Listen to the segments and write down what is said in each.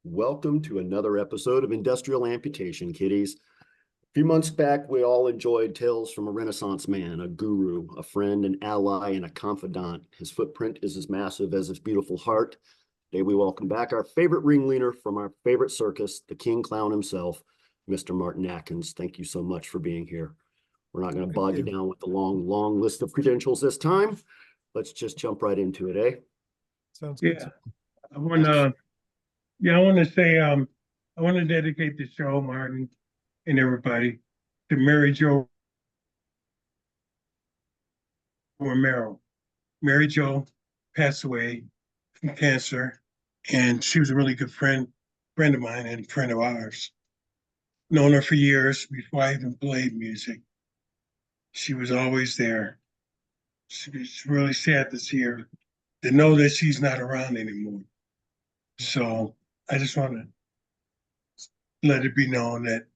Welcome to another episode of Industrial Amputation, kiddies. A few months back, we all enjoyed tales from a Renaissance man, a guru, a friend, an ally, and a confidant. His footprint is as massive as his beautiful heart. Today, we welcome back our favorite ringleader from our favorite circus, the King Clown himself, Mr. Martin Atkins. Thank you so much for being here. We're not going to bog you down with the long list of credentials this time. Let's just jump right into it, eh? Sounds good. Yeah, I want to. I want to say, I want to dedicate the show, Martin, and everybody, to Mary Jo Romero. Mary Jo passed away from cancer, and she was a really good friend of mine and friend of ours. Known her for years before I even played music. She was always there. It's really sad to see her, to know that she's not around anymore. So I just want to let it be known that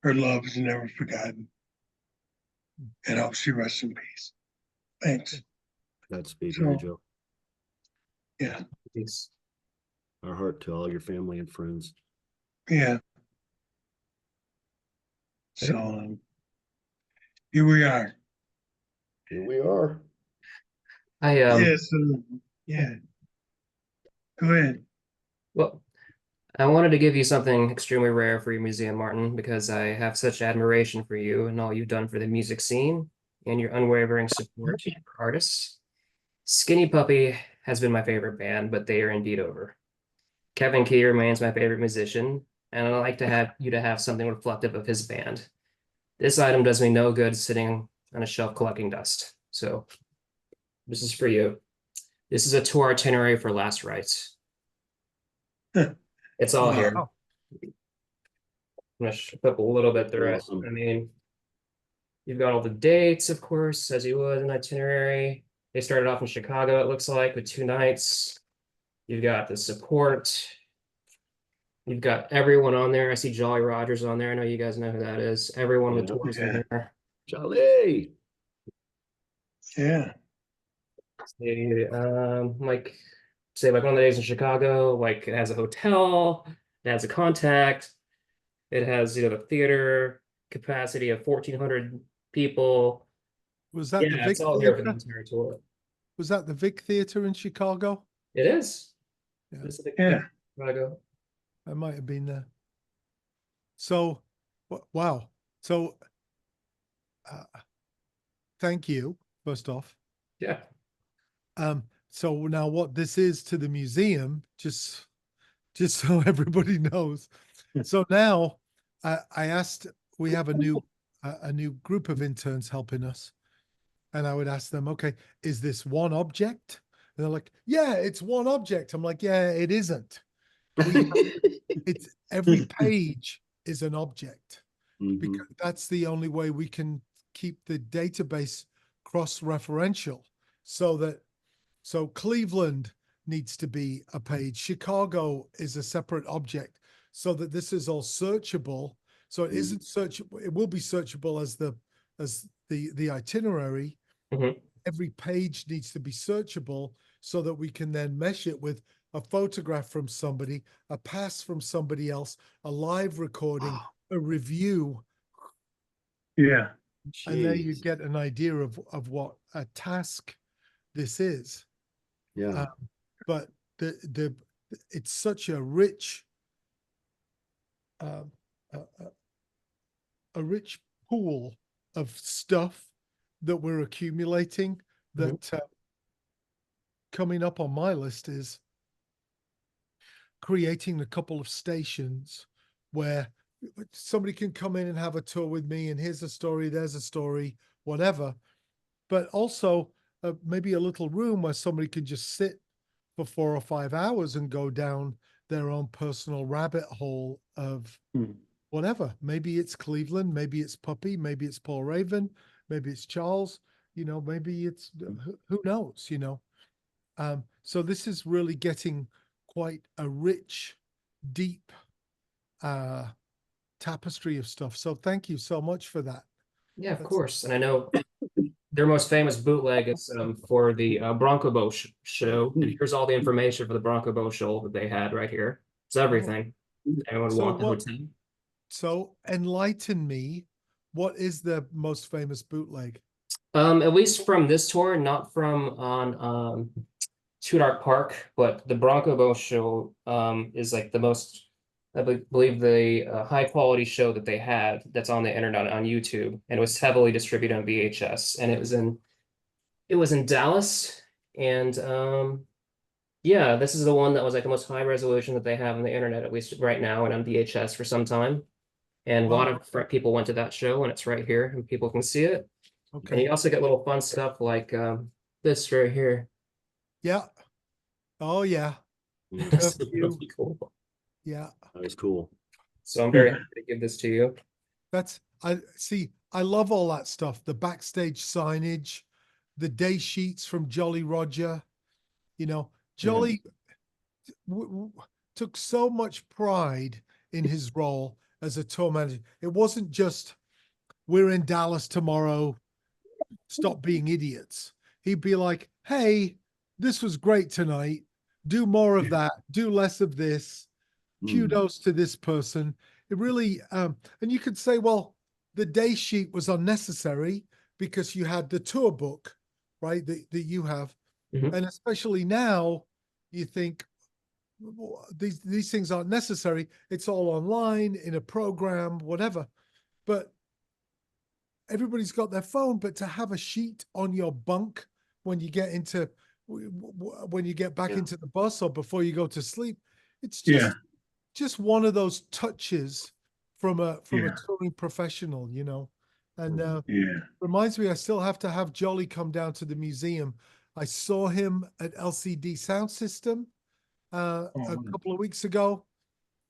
her love is never forgotten. And I hope she rests in peace. Thanks. Godspeed, Mary Jo. Yeah. Peace. Our heart to all your family and friends. Yeah. So here we are. Here we are. Yes. Yeah. Go ahead. Well, I wanted to give you something extremely rare for your museum, Martin, because I have such admiration for you and all you've done for the music scene and your unwavering support for artists. Skinny Puppy has been my favorite band, but they are indeed over. Kevin Key remains my favorite musician, and I'd like to have you to have something reflective of his band. This item does me no good sitting on a shelf collecting dust. So this is for you. This is a tour itinerary for Last Rites. It's all here. I'm gonna flip a little bit through it. I mean, you've got all the dates, of course, as you would an itinerary. They started off in Chicago, it looks like, with 2 nights. You've got the support. You've got everyone on there. I see Jolly Rogers on there. I know you guys know who that is. Everyone with tours in there. Jolly. Yeah. Like say like one of the days in Chicago, like it has a hotel, it has a contact, it has the theater capacity of 1,400 people. Was that the Vic it's all here for the entire tour. Was that the Vic Theater in Chicago? It is. Yeah. This is the Chicago. I might have been there. So, wow. So, thank you, first off. Yeah. So now what this is to the museum, just so everybody knows. So now I asked, we have a new group of interns helping us. And I would ask them, okay, is this one object? And they're like, yeah, it's one object. I'm like, yeah, it isn't. It's every page is an object, because that's the only way we can keep the database cross-referential. So Cleveland needs to be a page. Chicago is a separate object, so that this is all searchable. So it isn't searchable. It will be searchable as the itinerary. Every page needs to be searchable so that we can then mesh it with a photograph from somebody, a pass from somebody else, a live recording, a review. Yeah. Jeez. And there you get an idea of what a task this is. Yeah. But it's such a rich rich pool of stuff that we're accumulating that coming up on my list is creating a couple of stations where somebody can come in and have a tour with me, and here's a story, there's a story, whatever. But also maybe a little room where somebody can just sit for 4 or 5 hours and go down their own personal rabbit hole of whatever. Maybe it's Cleveland, maybe it's Puppy, maybe it's Paul Raven, maybe it's Charles, maybe it's who knows, so this is really getting quite a rich, deep tapestry of stuff. So thank you so much for that. Yeah, of course. And I know their most famous bootleg is for the Bronco Bowl show. And here's all the information for the Bronco Bowl show that they had right here. It's everything anyone would So want the what? hotel. So enlighten me. What is the most famous bootleg? At least from this tour, not from on Too Dark Park, but the Bronco Bow show is like the most, I believe the high quality show that they had that's on the internet on YouTube, and it was heavily distributed on VHS, and it was in Dallas, and yeah, this is the one that was like the most high resolution that they have on the internet, at least right now, and on VHS for some time. And a lot Wow. of people went to that show, and it's right here, and people can see it. And Okay. you also get little fun stuff like this right here. Yeah. Oh yeah. It's Curfew. really cool. Yeah. That was cool. So I'm very happy to give this to you. That's I see. I love all that stuff. The backstage signage, the day sheets from Jolly Roger. You know, Jolly took so much pride in his role as a tour manager. It wasn't just we're in Dallas tomorrow, stop being idiots. He'd be like, hey, this was great tonight. Do more of that. Do less of this. Kudos to this person. It really, and you could say, well, the day sheet was unnecessary because you had the tour book, right? That you have. Mhm. And especially now, you think these things aren't necessary. It's all online in a program, whatever. But everybody's got their phone. But to have a sheet on your bunk when you get into when you get back into the bus or before you go to sleep, it's just one of those touches from a touring professional, you know. And reminds me, I still have to have Jolly come down to the museum. I saw him at LCD Sound System a couple of weeks ago,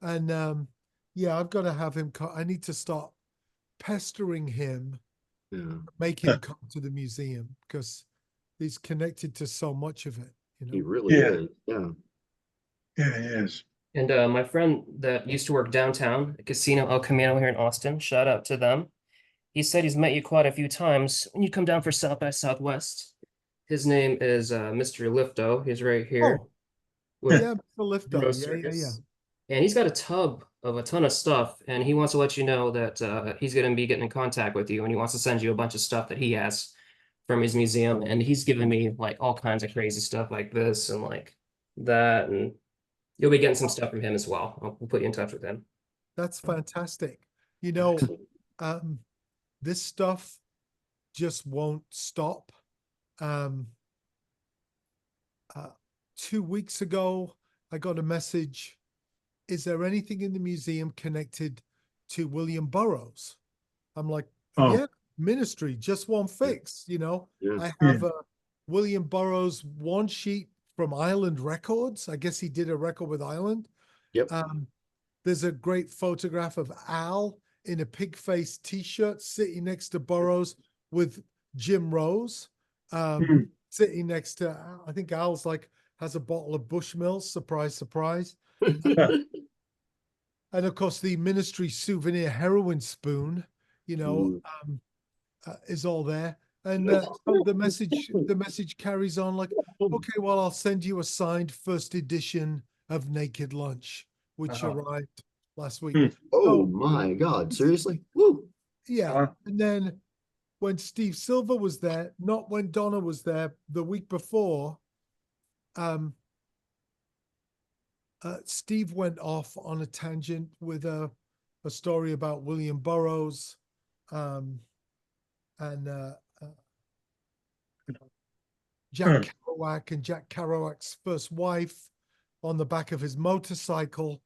and yeah, I've got to have him. I need to start pestering him, make him come to the museum because he's connected to so much of it. You know, He really is. Yeah. Yeah, he is. And my friend that used to work downtown, at Casino El Camino here in Austin, shout out to them. He said he's met you quite a few times when you come down for South by Southwest. His name is Mr. Lifto. He's right here with yeah, Mr. Lifto. Bro Yeah, yeah, yeah. Circus. And he's got a tub of a ton of stuff, and he wants to let you know that he's going to be getting in contact with you, and he wants to send you a bunch of stuff that he has from his museum. And he's given me like all kinds of crazy stuff like this and like that, and you'll be getting some stuff from him as well. We'll put you in touch with him. That's fantastic. You know, this stuff just won't stop. 2 weeks ago, I got a message. Is there anything in the museum connected to William Burroughs? I'm like, yeah, ministry just won't fix, you know. I have a William Burroughs one sheet from Island Records. I guess he did a record with Island. Yep. There's a great photograph of Al in a Pigface t-shirt sitting next to Burroughs with Jim Rose sitting next to, I think Al's like has a bottle of Bushmills, surprise, surprise. And of course the ministry souvenir heroin spoon, you know, is all there. And so the message carries on like, okay, well, I'll send you a signed first edition of Naked Lunch, which arrived last week. Oh my God, seriously? Woo. Yeah. And then when Steve Silver was there, not when Donna was there, the week before, Steve went off on a tangent with a story about William Burroughs, and Jack Kerouac and Jack Kerouac's first wife on the back of his motorcycle.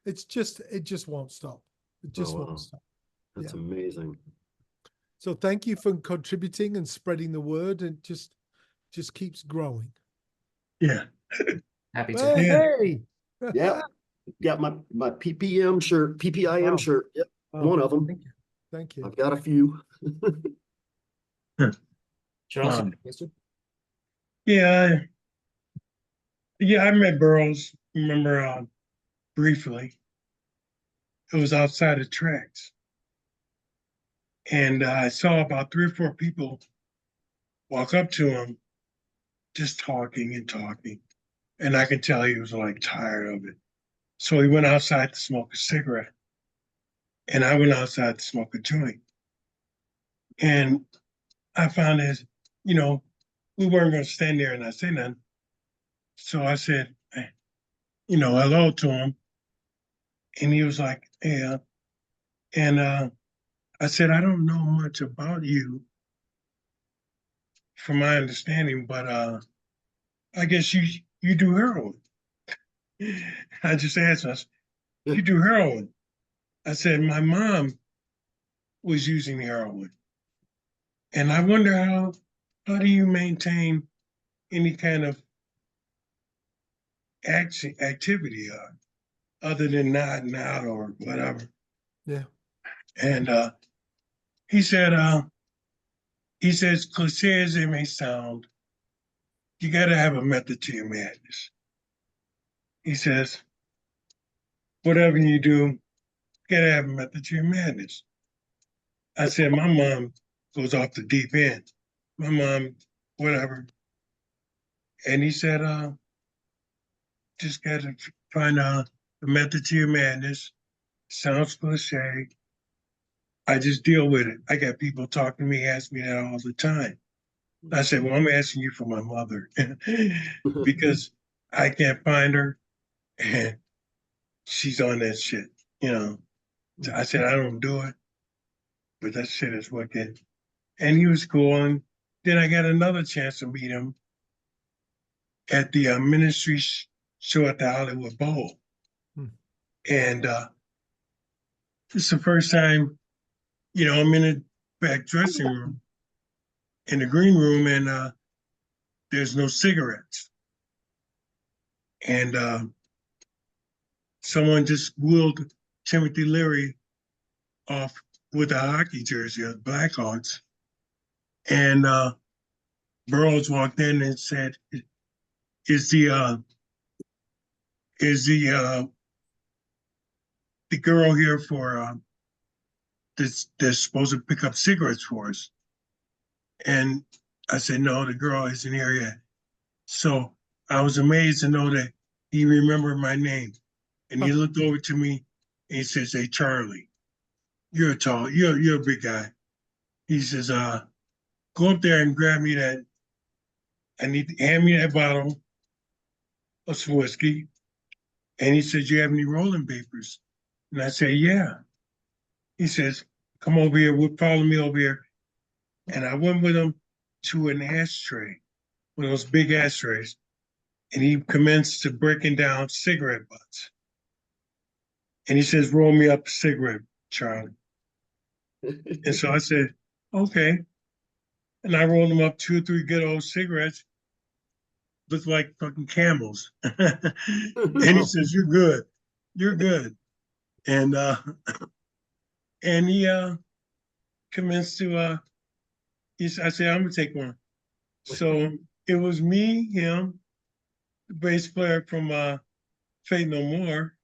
It just won't stop. It just won't stop. That's amazing. So thank you for contributing and spreading the word, and just keeps growing. Yeah. Happy to. Hey. Yeah. Got my PPM shirt, PPIM shirt. Yep. One of them. Thank you. I've got a few. Charles, yeah, I met Burroughs. Remember briefly. It was outside of tracks, and I saw about 3 or 4 people walk up to him, just talking and talking, and I could tell he was like tired of it. So he went outside to smoke a cigarette, and I went outside to smoke a joint. And I found that, you know, we weren't going to stand there and not say nothing. So I said, hello to him. And he was like, yeah. And I said, I don't know much about you from my understanding, but I guess you do heroin. I just asked us, you do heroin? I said, my mom was using heroin. And I wonder how do you maintain any kind of activity other than nodding out or whatever? Yeah. And he says, cliche as it may sound, you got to have a method to your madness. He says, whatever you do, you got to have a method to your madness. I said, my mom goes off the deep end. My mom, whatever. And he said, just got to find a method to your madness. Sounds cliche. I just deal with it. I got people talking to me, ask me that all the time. I said, well, I'm asking you for my mother because I can't find her and she's on that shit, you know. So I said, I don't do it, but that shit is wicked. And he was cool. And then I got another chance to meet him at the ministry show at the Hollywood Bowl. Hmm. And this is the first time, I'm in the back dressing room, in the green room, and there's no cigarettes. And someone just wheeled Timothy Leary off with a hockey jersey of Blackhawks. And Burroughs walked in and said, is the girl here for that's supposed to pick up cigarettes for us? And I said, no, the girl isn't here yet. So I was amazed to know that he remembered my name. And he looked over to me and he says, hey, Charlie, you're a big guy. He says, go up there and grab me that. Hand me that bottle of some whiskey. And he says, you have any rolling papers? And I say, yeah. He says, come over here, follow me over here. And I went with him to an ashtray, one of those big ashtrays. And he commenced to breaking down cigarette butts. And he says, roll me up a cigarette, Charlie. And so I said, okay. And I rolled him up 2 or 3 good old cigarettes, looked like fucking camels. And he says, you're good. You're good. And he commenced to I said, I'm gonna take one. So it was me, him, the bass player from Fate No More,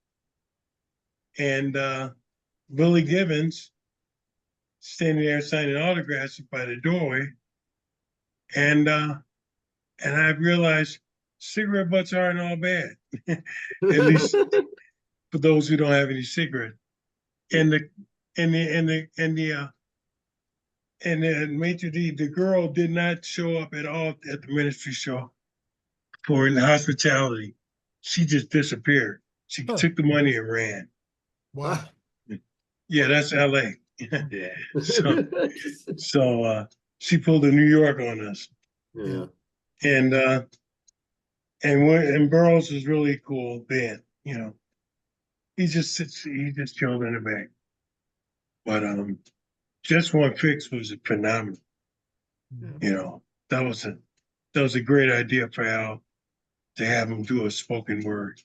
and Billy Gibbons standing there signing autographs by the doorway. And I realized cigarette butts aren't all bad, at least for those who don't have any cigarette. And the maitre d', the girl did not show up at all at the ministry show for the hospitality. She just disappeared. She took the money and ran. Wow. Yeah, that's LA. Yeah. So she pulled a New York on us. Yeah. And Burroughs is really cool band, He just chilled in the back. But Just One Fix was phenomenal. That was a great idea for Al to have him do a spoken word,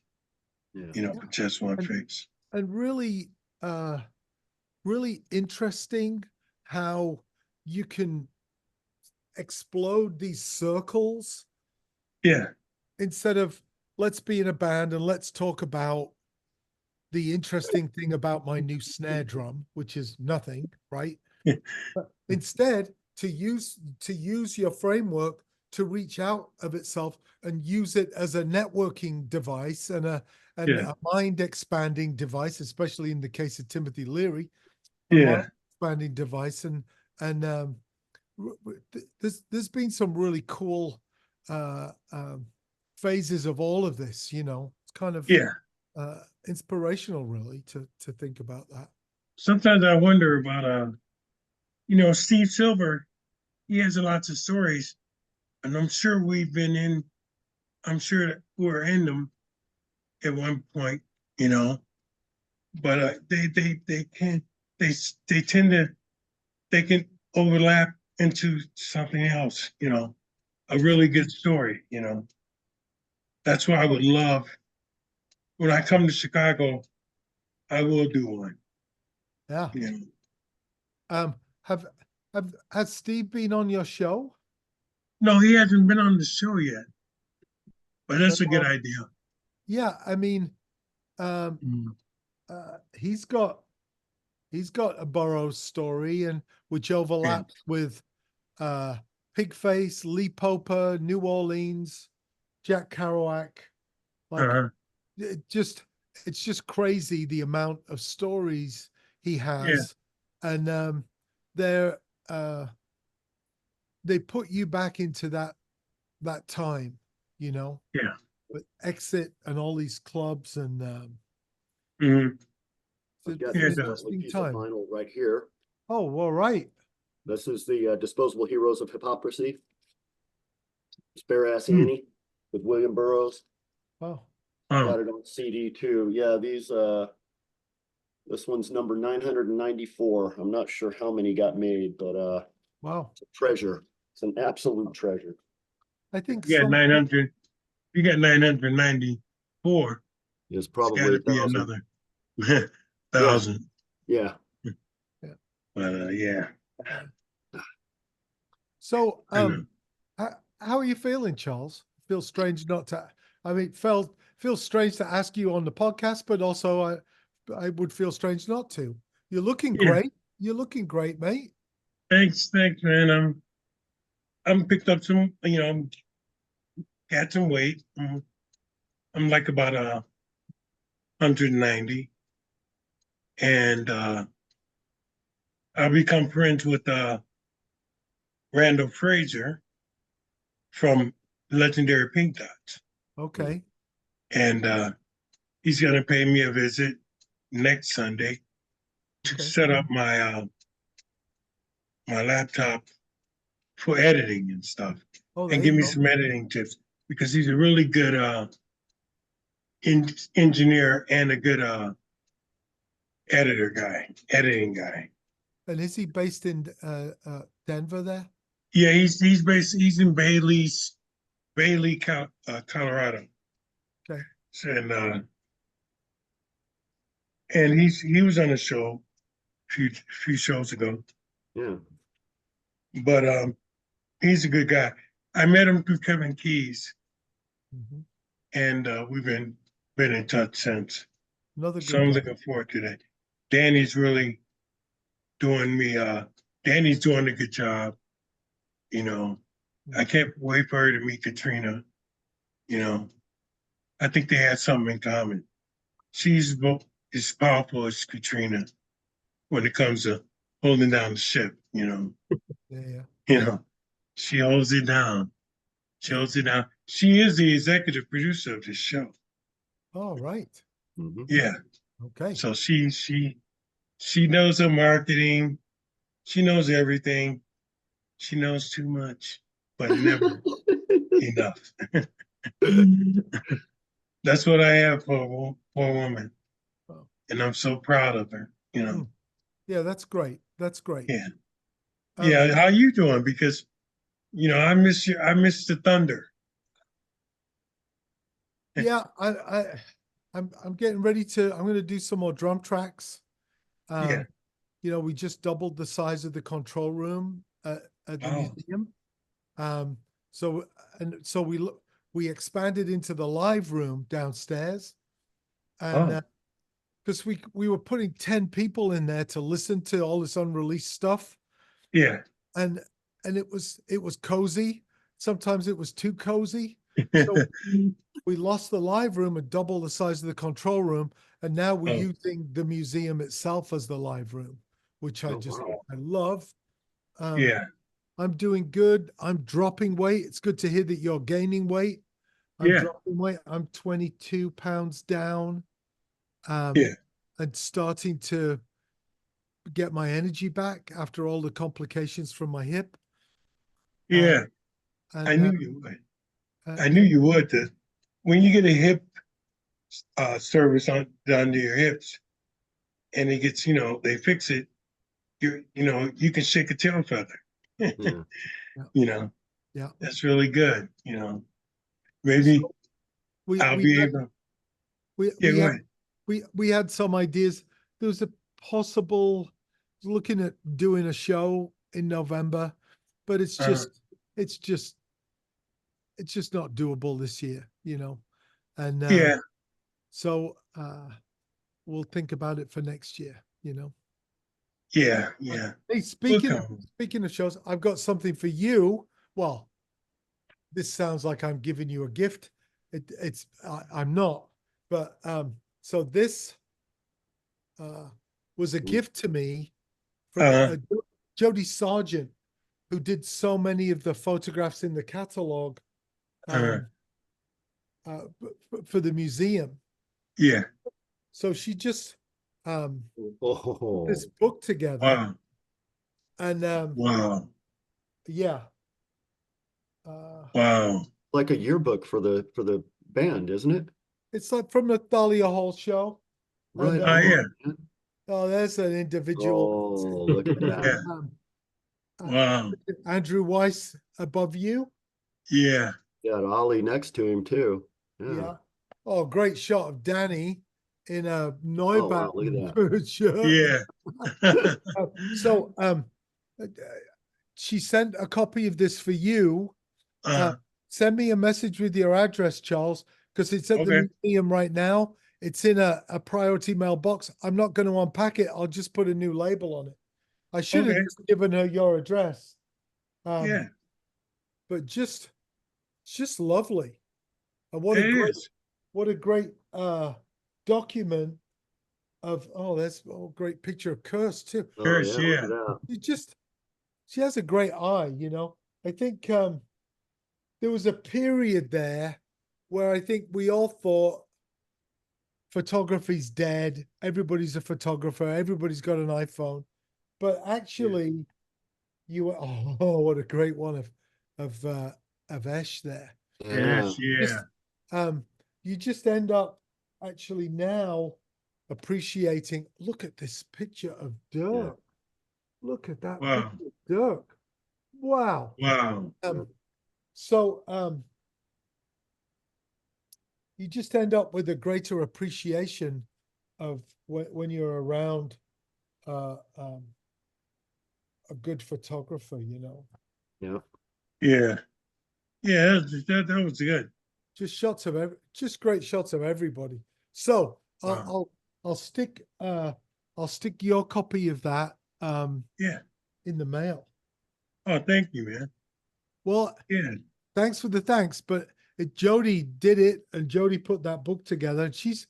for Just One Fix. And really, really interesting how you can explode these circles. Yeah. Instead of let's be in a band and let's talk about the interesting thing about my new snare drum, which is nothing, right? But instead to use your framework to reach out of itself and use it as a networking device and a mind expanding device, especially in the case of Timothy Leary, a mind expanding device. And there's been some really cool phases of all of this. It's kind of inspirational, really, to think about that. Sometimes I wonder about Steve Silver. He has lots of stories, and I'm sure I'm sure that we're in them at one point, but they can they tend to they can overlap into something else, a really good story. That's why I would love, when I come to Chicago, I will do one. Yeah. Has Steve been on your show? No, he hasn't been on the show yet, but that's a good idea. Yeah, I mean, he's got a Burroughs story, and which overlaps with Pigface, Lee Poper, New Orleans, Jack Kerouac. Like, it's just crazy the amount of stories he has, and they put you back into that time, with Exit and all these clubs, and I've got it's this an lovely interesting piece of time. vinyl right here. Oh, all right. This is the Disposable Heroes of Hypocrisy. Spare Ass Annie with William Burroughs. Oh. Got it on CD too. Yeah, this one's number 994. I'm not sure how many got made, but Wow. it's a treasure. It's an absolute treasure. I think you got 900. You got 994. It's probably It's gotta be another 1,000. Yeah. Yeah. So, how are you feeling, Charles? Feels strange not to. I mean, feels strange to ask you on the podcast, but also I would feel strange not to. You're looking great. You're looking great, mate. Thanks, man. I'm picked up some, got some weight. I'm like about 190, and I've become friends with Randall Fraser from Legendary Pink Dots. Okay. And he's going to pay me a visit next Sunday to set up my my laptop for editing and stuff, and give me some editing tips, because he's a really good engineer and a good editing guy. And is he based in Denver there? Yeah, he's in Bailey, Colorado. Okay. And he was on a show a few shows ago. Yeah. But he's a good guy. I met him through Kevin Keys, and we've been in touch since. So I'm looking forward to that. Danny's really doing me. Danny's doing a good job. I can't wait for her to meet Katrina. I think they had something in common. She's as powerful as Katrina when it comes to holding down the ship. Yeah. She holds it down. She holds it down. She is the executive producer of this show. Oh, right. Yeah. Okay. So she knows her marketing. She knows everything. She knows too much, but never enough. That's what I have for a woman. Wow. And I'm so proud of her, Yeah, that's great. That's great. Yeah. Yeah, how you doing? Because, I miss you. I miss the thunder. Yeah, I'm getting ready to. I'm going to do some more drum tracks. We just doubled the size of the control room at the museum. So we expanded into the live room downstairs, and because we were putting 10 people in there to listen to all this unreleased stuff. Yeah. And it was cozy. sometimes it was too cozy. So we lost the live room and double the size of the control room, and now we're Oh. using the museum itself as the live room, which I Oh, just wow. I love. Yeah. I'm doing good. I'm dropping weight. It's good to hear that you're gaining weight. I'm Yeah. dropping weight. I'm 22 pounds down. Yeah. And starting to get my energy back after all the complications from my hip. Yeah. And I knew you would. I knew yeah, you would. When you get a hip service done to your hips, and it gets, they fix it, you can shake a tail feather. Yeah. You know, yeah. that's really good. Maybe So we I'll we be had able. we Yeah, we go had ahead. we had some ideas. There was a possible looking at doing a show in November, but it's Uh, it's just it's just not doable this year, And yeah, so we'll think about it for next year, yeah. Hey, We'll come. speaking of shows, I've got something for you. Well, this sounds like I'm giving you a gift. I'm not, but so this was a gift to me from Uh, Jody Sargent, who did so many of the photographs in the catalog uh, uh, for the museum. yeah. So she just put Oh, this book together, Wow. and Wow. yeah, uh, Wow. like a yearbook for the band, isn't it? it's like from the Thalia Hall show. Right And on, Yeah. man. oh, that's an individual. Oh, look at that. Yeah. Um, Wow. Andrew Weiss above you. Yeah. Got Ollie next to him too. Yeah. Yeah. Oh, great shot of Danny in a Oh wow, look at Neuback shirt. Yeah. So uh, she sent a copy of this for you. uh, Send me a message with your address, Charles, because it's at okay. the museum right now. It's in a priority mailbox. I'm not going to unpack it. I'll just put a new label on it. I should have Okay. just given her your address. Yeah. But just lovely. And It is. what a great document of that's a great picture of Curse too. Oh Church. yeah, look Yeah. at that. She has a great eye, I think there was a period there where I think we all thought photography's dead. Everybody's a photographer. Everybody's got an iPhone. But actually, what a great one of Esh there. Yeah. Yes. Yeah. Um, you just end up actually now appreciating. Look at this picture of Dirk. Look at that Wow. picture of Dirk. Wow. Wow. So you just end up with a greater appreciation of when you're around a good photographer, Yeah. Yeah. Yeah. That was good. just just great shots of everybody. So Wow. I'll stick your copy of that Yeah. in the mail. Oh, thank you, man. Well, Yeah. thanks for the thanks, but Jody did it, and Jody put that book together, and she's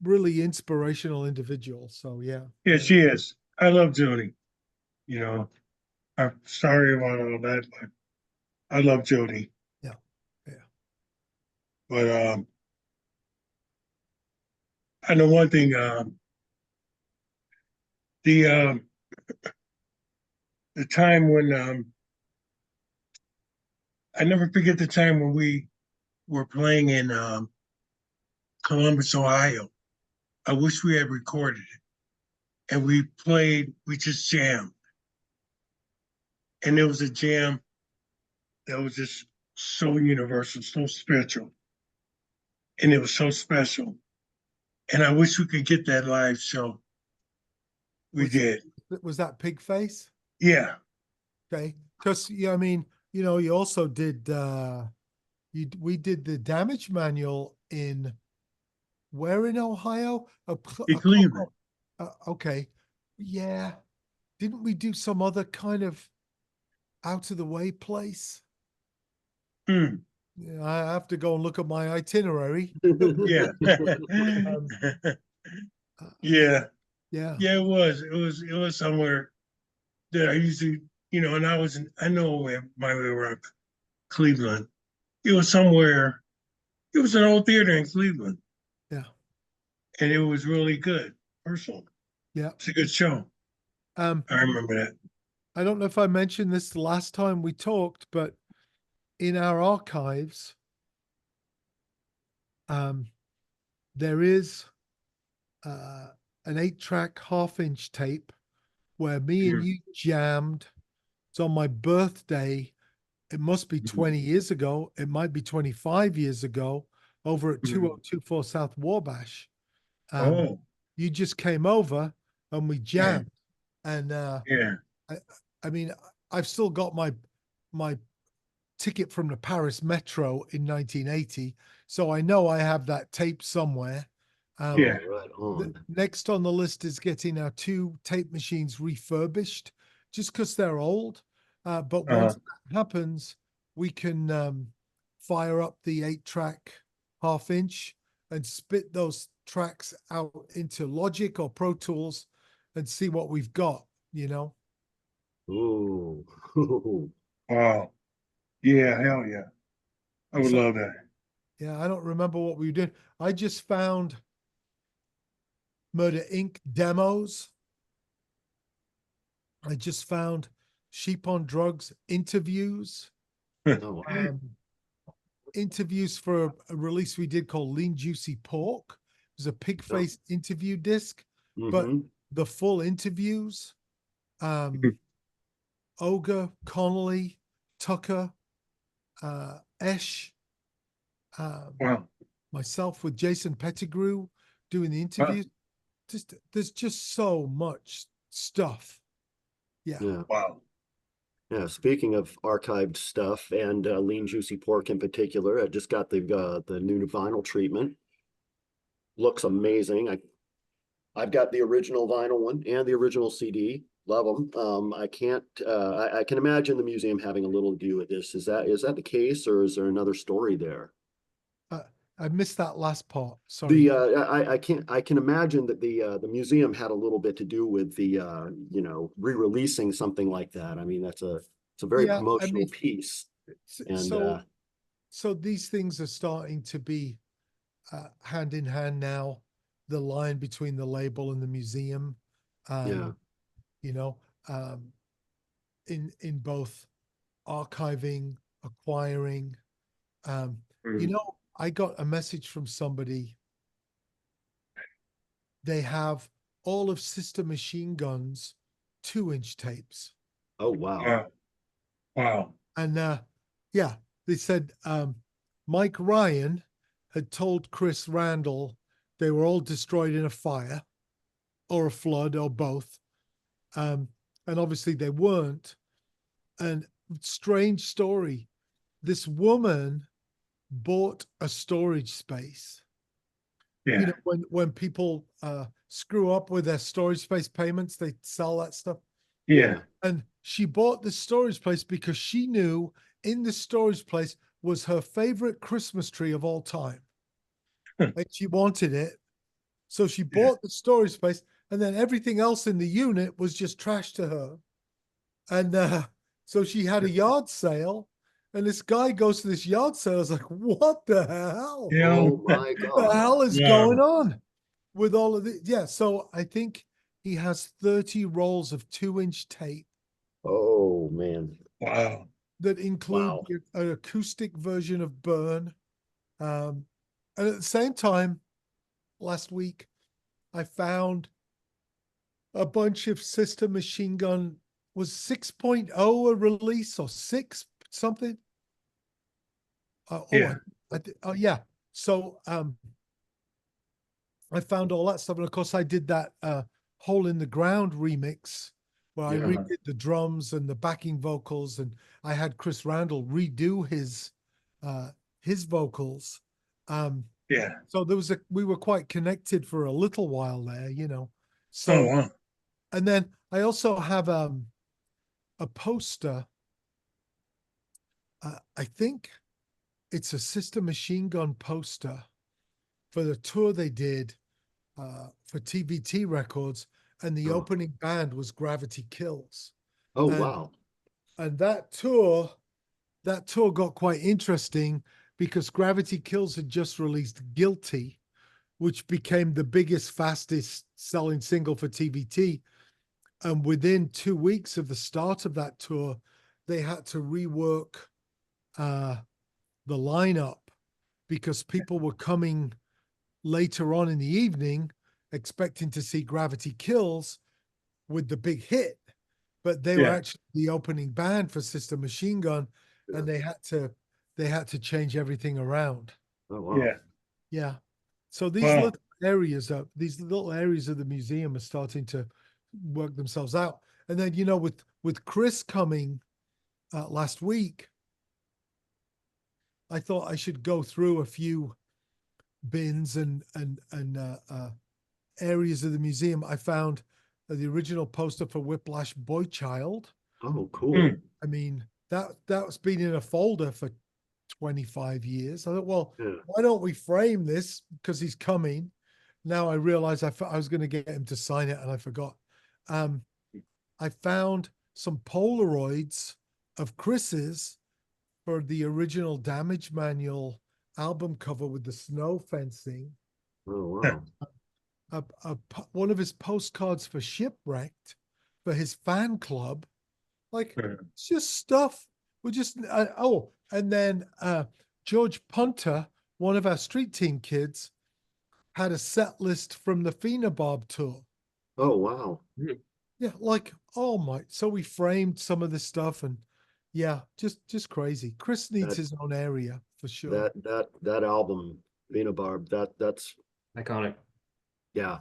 really inspirational individual. So yeah. Yeah, she is. I love Jody. You know, I'm sorry about all that, but I love Jody. Yeah. But I know one thing. The the time when I never forget the time when we were playing in Columbus, Ohio. I wish we had recorded it, and we played. We just jammed, and it was a jam that was just so universal, so spiritual, and it was so special. And I wish we could get that live show. We did. Was that Pigface? Yeah. Okay, because I mean, you also did we did the damage manual in where in Ohio? In Cleveland. Okay, yeah. Didn't we do some other kind of? out of the way place. Mm, Yeah, I have to go and look at my itinerary. yeah. Um, Yeah. yeah. Yeah, it was somewhere that I used to, and I know my way around Cleveland. It was somewhere, it was an old theater in Cleveland, Yeah. and it was really good. Personal. Yeah. It's a good show. Um, I remember that. I don't know if I mentioned this the last time we talked, but in our archives, there is an 8-track half-inch tape where me and Mhm. you jammed. It's on my birthday. It must be Mhm. 20 years ago. It might be 25 years ago over at Mhm. 2024 South Wabash. Oh, You just came over and we yeah, jammed. And yeah, I, I mean, I've still got my ticket from the Paris Metro in 1980, so I know I have that tape somewhere. yeah. Oh, right on. Next on the list is getting our 2 tape machines refurbished, just because they're old. But once that happens, we can fire up the 8-track half-inch and spit those tracks out into Logic or Pro Tools and see what we've got, you know? Ooh. Wow. Yeah, hell yeah. I would So, love that. yeah, I don't remember what we were doing. I just found Murder Inc. demos. I just found Sheep on Drugs interviews. Oh, wow. Interviews for a release we did called Lean Juicy Pork. It was a Pigface interview disc, but Mhm. the full interviews, Ogre, Connolly, Tucker, Esh, Wow. myself with Jason Pettigrew doing the Wow. interviews. There's just so much stuff. Yeah. Yeah. Wow. Yeah, speaking of archived stuff and lean juicy pork in particular, I just got the new vinyl treatment. Looks amazing. I've got the original vinyl one and the original CD. Love them. I can't. I can imagine the museum having a little to do with this. Is that the case, or is there another story there? Uh, I missed that last part. Sorry. I can imagine that the museum had a little bit to do with the re-releasing something like that. I mean, it's a very Yeah, I promotional mean, piece, and so these things are starting to be hand in hand now. The line between the label and the museum, yeah. you know, um, in both archiving, acquiring. Mm. I got a message from somebody. They have all of Sister Machine Gun's 2-inch tapes. Oh, wow. Wow. Wow. And yeah, they said Mike Ryan had told Chris Randall they were all destroyed in a fire or a flood or both. And obviously they weren't. And strange story, this woman bought a storage space. You Yeah. know, when people screw up with their storage space payments, they sell that stuff. Yeah. And she bought the storage place because she knew in the storage place was her favorite Christmas tree of all time. And she wanted it. So she Yeah. bought the storage space, and then everything else in the unit was just trash to her. And so she had a yard sale, and this guy goes to this yard sale. It's like, what the hell? Yeah. Oh my The God. hell is Wow. going on with all of this? Yeah, so I think he has 30 rolls of 2-inch tape Oh man. Wow. that include Wow. an acoustic version of Burn. And at the same time, last week, I found a bunch of Sister Machine Gun. Was 6.0 a release or 6 something? Yeah. Oh yeah. So I found all that stuff, and of course I did that Hole in the Ground remix where I Yeah. redid the drums and the backing vocals, and I had Chris Randall redo his vocals. Yeah. So we were quite connected for a little while there, you know. Oh, So wow. and then I also have a poster I think it's a Sister Machine Gun poster for the tour they did for TVT Records, and the Oh. opening band was Gravity Kills. Oh, And- wow. And that tour got quite interesting because Gravity Kills had just released Guilty, which became the biggest, fastest selling single for TVT. And within 2 weeks of the start of that tour, they had to rework the lineup because people were coming later on in the evening expecting to see Gravity Kills with the big hit, but they were Yeah. actually the opening band for Sister Machine Gun, and they had to change everything around. Oh, wow. Yeah. Yeah. So these Wow. little areas of the museum are starting to work themselves out. And then, with Chris coming last week, I thought I should go through a few bins and areas of the museum. I found the original poster for Whiplash Boy Child. Oh, cool. Mm. I mean, that's been in a folder for 25 years. I thought, well, Yeah. why don't we frame this because he's coming? Now I realize I was going to get him to sign it and I forgot. I found some Polaroids of Chris's for the original Damage Manual album cover with the snow fencing. Oh, wow. One of his postcards for Shipwrecked for his fan club. Like, it's just stuff. We're just and then George Punter, one of our street team kids, had a set list from the Phenobarb tour. Oh, wow. Yeah, like, oh my. So we framed some of this stuff, and yeah, just crazy. Chris needs his own area for sure. That album, Barb, that's Iconic. yeah.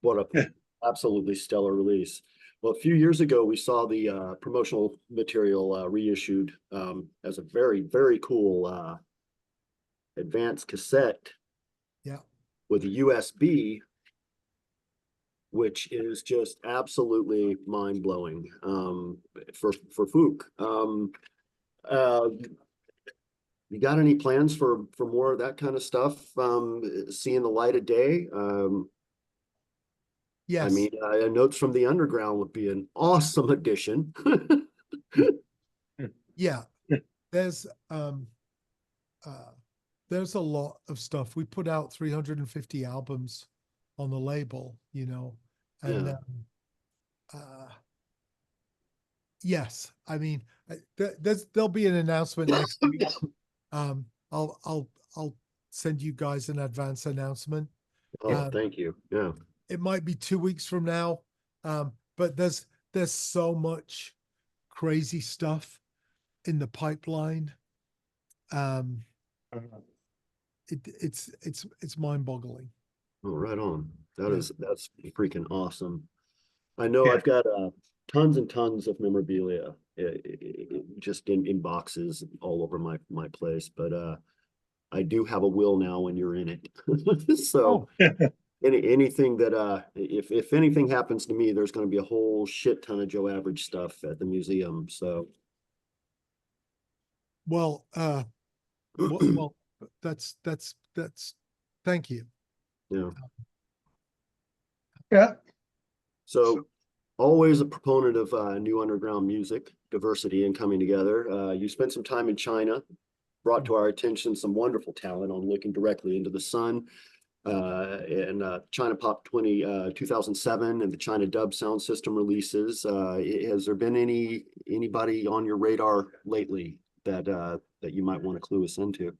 What a absolutely stellar release. Well, a few years ago, we saw the promotional material reissued as a very, very cool advanced cassette Yeah. with a USB, which is just absolutely mind-blowing for Fook. You got any plans for more of that kind of stuff seeing the light of day? Yes. I mean, Notes from the Underground would be an awesome addition. Yeah. There's a lot of stuff. We put out 350 albums on the label, and Yeah. yes, I mean, there'll be an announcement next week. I'll send you guys an advance announcement. Oh, thank you. Yeah. It might be 2 weeks from now, but there's so much crazy stuff in the pipeline. It's mind-boggling. Oh, right on. Yeah. That's freaking awesome. I know Yeah. I've got tons and tons of memorabilia just in boxes all over my place, but I do have a will now when you're in it. So anything that if anything happens to me, there's going to be a whole shit ton of Joe Average stuff at the museum. So well, that's thank you. yeah. Yeah. So always a proponent of new underground music, diversity, and coming together. You spent some time in China, brought to our attention some wonderful talent on Looking Directly into the Sun, and China Pop 2007 and the China Dub Sound System releases. Has there been anybody on your radar lately that you might want to clue us into?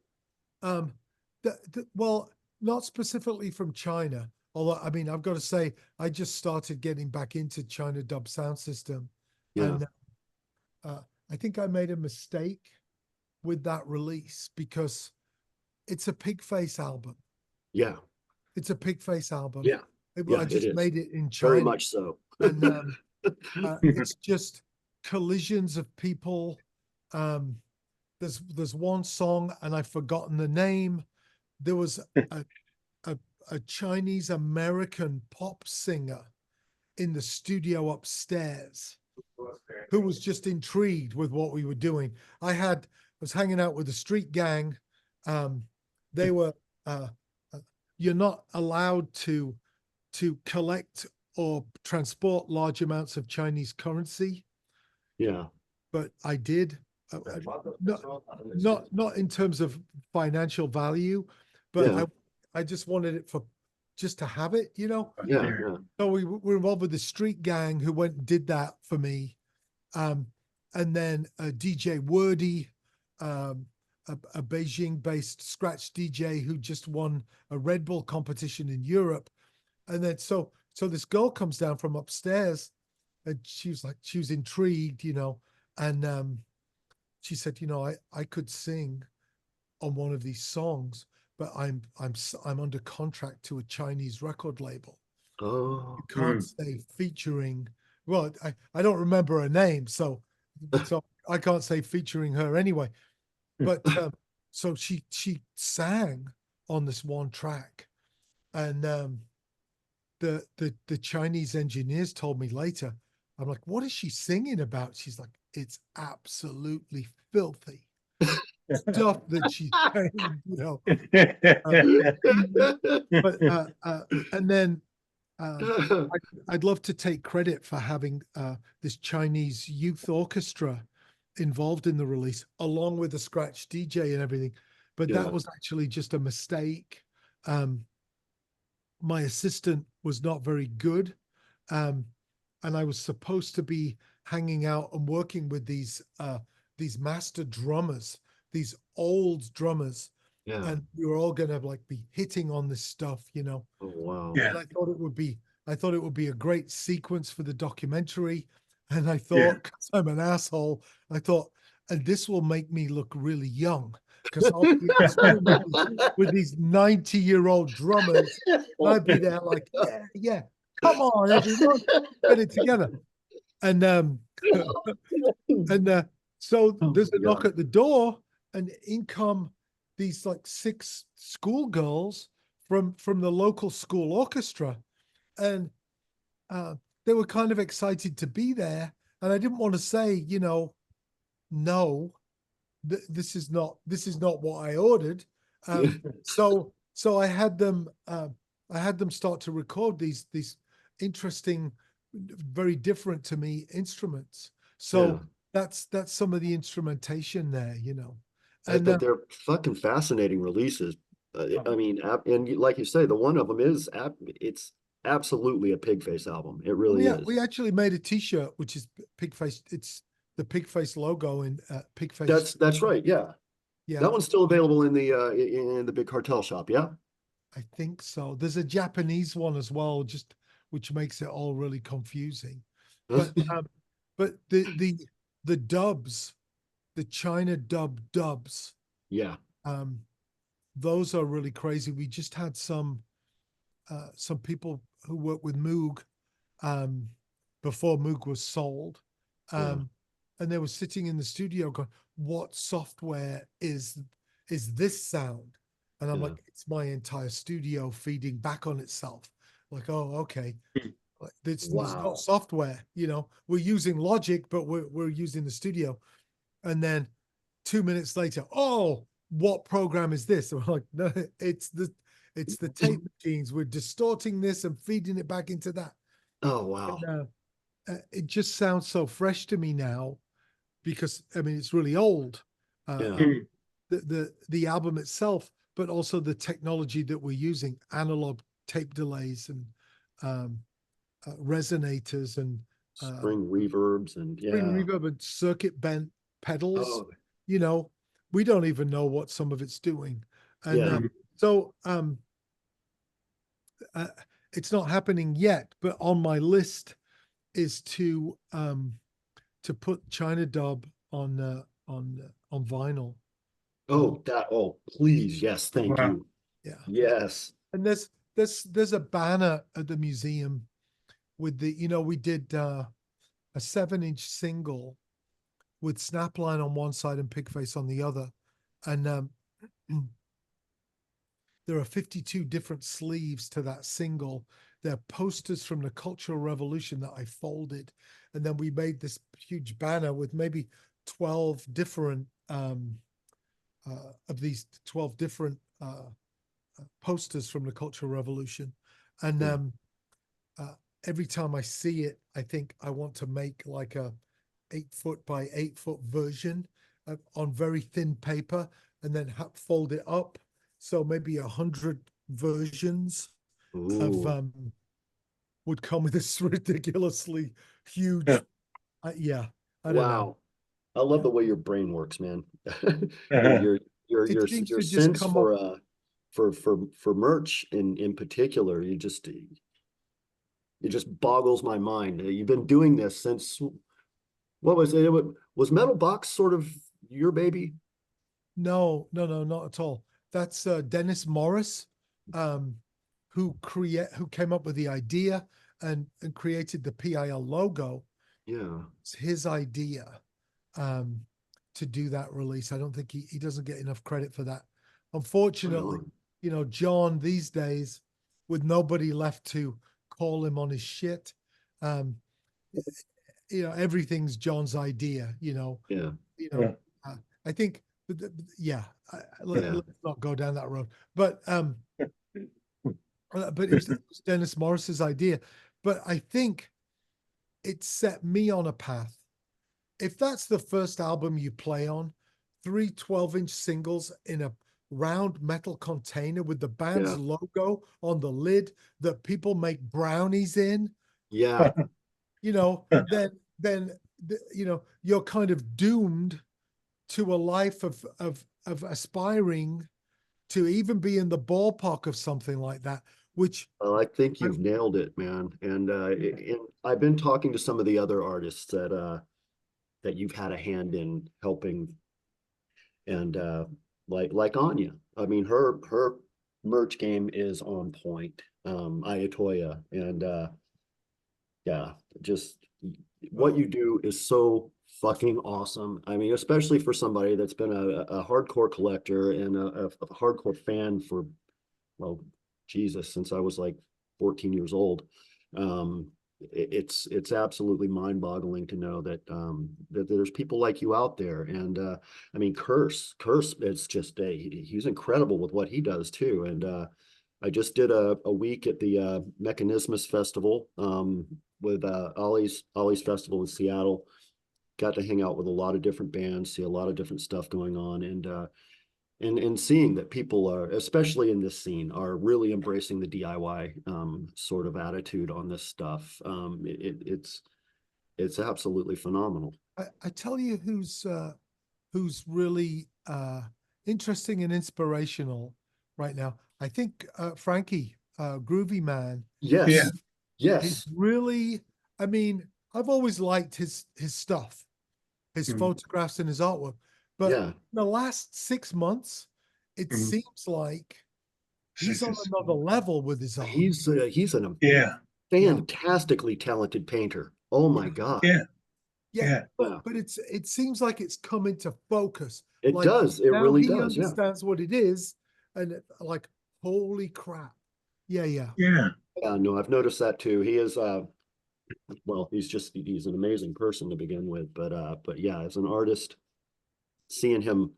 Well, not specifically from China, although I mean I've got to say I just started getting back into China Dub Sound System, and I think I made a mistake with that release because it's a Pigface album. Yeah. It's a Pigface album. Yeah. I just made it in China. Very much so. And it's just collisions of people. There's one song and I've forgotten the name. There was a Chinese American pop singer in the studio upstairs. who was just intrigued with what we were doing. I was hanging out with the street gang. They were, you're not allowed to collect or transport large amounts of Chinese currency, Yeah. but I did. Not in terms of financial value, but Yeah. I just wanted it for just to have it, you know. Yeah. There. Yeah. So we were involved with the street gang who went and did that for me. And then DJ Wordy, a Beijing-based scratch DJ who just won a Red Bull competition in Europe. And then so this girl comes down from upstairs, and she was intrigued, you know, and she said, you know, I could sing on one of these songs, but I'm under contract to a Chinese record label. Oh. You can't say featuring. Well, I don't remember her name, so I can't say featuring her anyway. But so she sang on this one track, and the Chinese engineers told me later. I'm like, what is she singing about? She's like, it's absolutely filthy stuff that she's saying, you know. But and then I'd love to take credit for having this Chinese youth orchestra involved in the release, along with the scratch DJ and everything. But Yeah. that was actually just a mistake. My assistant was not very good, and I was supposed to be hanging out and working with these master drummers, these old drummers, Yeah. and we were all gonna like be hitting on this stuff, you know. Oh, wow. Yeah. And I thought it would be a great sequence for the documentary. And I Yeah. thought, 'cause I'm an asshole, I thought, and this will make me look really young because I'll be in this room with these 90-year-old drummers. And I'd be there like, yeah, come on, everyone, get it together. And so Oh, there's a my knock God. at the door, and in come these like 6 schoolgirls from the local school orchestra, and they were kind of excited to be there. And I didn't want to say, you know, no, this is not what I ordered. So I had them start to record these interesting, very different to me instruments. So Yeah. that's some of the instrumentation there, you know. But And they're fucking fascinating releases. I Oh. mean, and like you say, the one of them is it's absolutely a Pigface album. It really is. we actually made a T-shirt which is Pigface. It's the Pigface logo in Pigface. That's right. Yeah. Yeah, That one's still available in the big cartel shop. Yeah. I think so. There's a Japanese one as well, just which makes it all really confusing. But the dubs, the China dubs, Yeah. those are really crazy. We just had some people who work with Moog before Moog was sold. And they were sitting in the studio going, what software is this sound? And I'm like, it's my entire studio feeding back on itself. Like, oh, okay. Like, there's no software, you know, we're using Logic, but we're using the studio. And then 2 minutes later, oh, what program is this? And we're like, no, it's the tape machines. We're distorting this and feeding it back into that. Oh, wow. And, it just sounds so fresh to me now because I mean it's really old. The album itself, but also the technology that we're using, analog tape delays and resonators and Spring reverbs and spring reverb and circuit bent pedals. Oh, You know, we don't even know what some of it's doing. And yeah. so it's not happening yet, but on my list is to put China Dub on vinyl. Oh, please. Yes. Thank Wow. you. Yeah. Yes. And there's a banner at the museum with the, you know, we did a 7-inch single with Snapline on one side and Pigface on the other. And there are 52 different sleeves to that single. they're posters from the Cultural Revolution that I folded, and then we made this huge banner with maybe 12 different of these 12 different posters from the Cultural Revolution, and every time I see it, I think I want to make like a 8-foot by 8-foot version on very thin paper, and then fold it up. So maybe 100 versions of would come with this ridiculously huge. Yeah, I don't know. Wow. I love the way your brain works, man. Uh-huh. Your seems to just sense come for merch in particular, you just it just boggles my mind. You've been doing this since, what was it? Was Metal Box sort of your baby? No, not at all. That's Dennis Morris, who came up with the idea and created the PIL logo. Yeah. It's his idea to do that release. I don't think he doesn't get enough credit for that. Unfortunately, John these days, with nobody left to call him on his shit, everything's John's idea. Yeah. I think, let's not go down that road. But it was Dennis Morris's idea. But I think it set me on a path. If that's the first album you play on, 3 12-inch singles in a round metal container with the band's logo on the lid that people make brownies in. Yeah. Then you're kind of doomed to a life of aspiring to even be in the ballpark of something like that, which well, I think you've nailed it, man. And I've been talking to some of the other artists that you've had a hand in helping, and like Anya. I mean, her merch game is on point. Ayatoya, and just what you do is so fucking awesome. I mean, especially for somebody that's been a hardcore collector and a hardcore fan for, well, Jesus, since I was like 14 years old. It's absolutely mind-boggling to know that that there's people like you out there. And I mean, Curse, it's just he's incredible with what he does too. And I just did a week at the Mechanismus Festival with Ollie's Festival in Seattle. Got to hang out with a lot of different bands, see a lot of different stuff going on, and seeing that people are, especially in this scene, are really embracing the DIY sort of attitude on this stuff. It's absolutely phenomenal. I tell you who's really interesting and inspirational right now. I think Frankie, Groovy Man. Yes. Yeah. Yes. He's really, I mean, I've always liked his stuff, his photographs and his artwork. But in the last 6 months, it seems like he's on another level with his art. He's an fantastically talented painter. Oh my God. Yeah. But it seems like it's come into focus. It does. It really does. He understands what it is, and like, holy crap. Yeah. No, I've noticed that too. He is well, he's an amazing person to begin with, but yeah, as an artist, seeing him,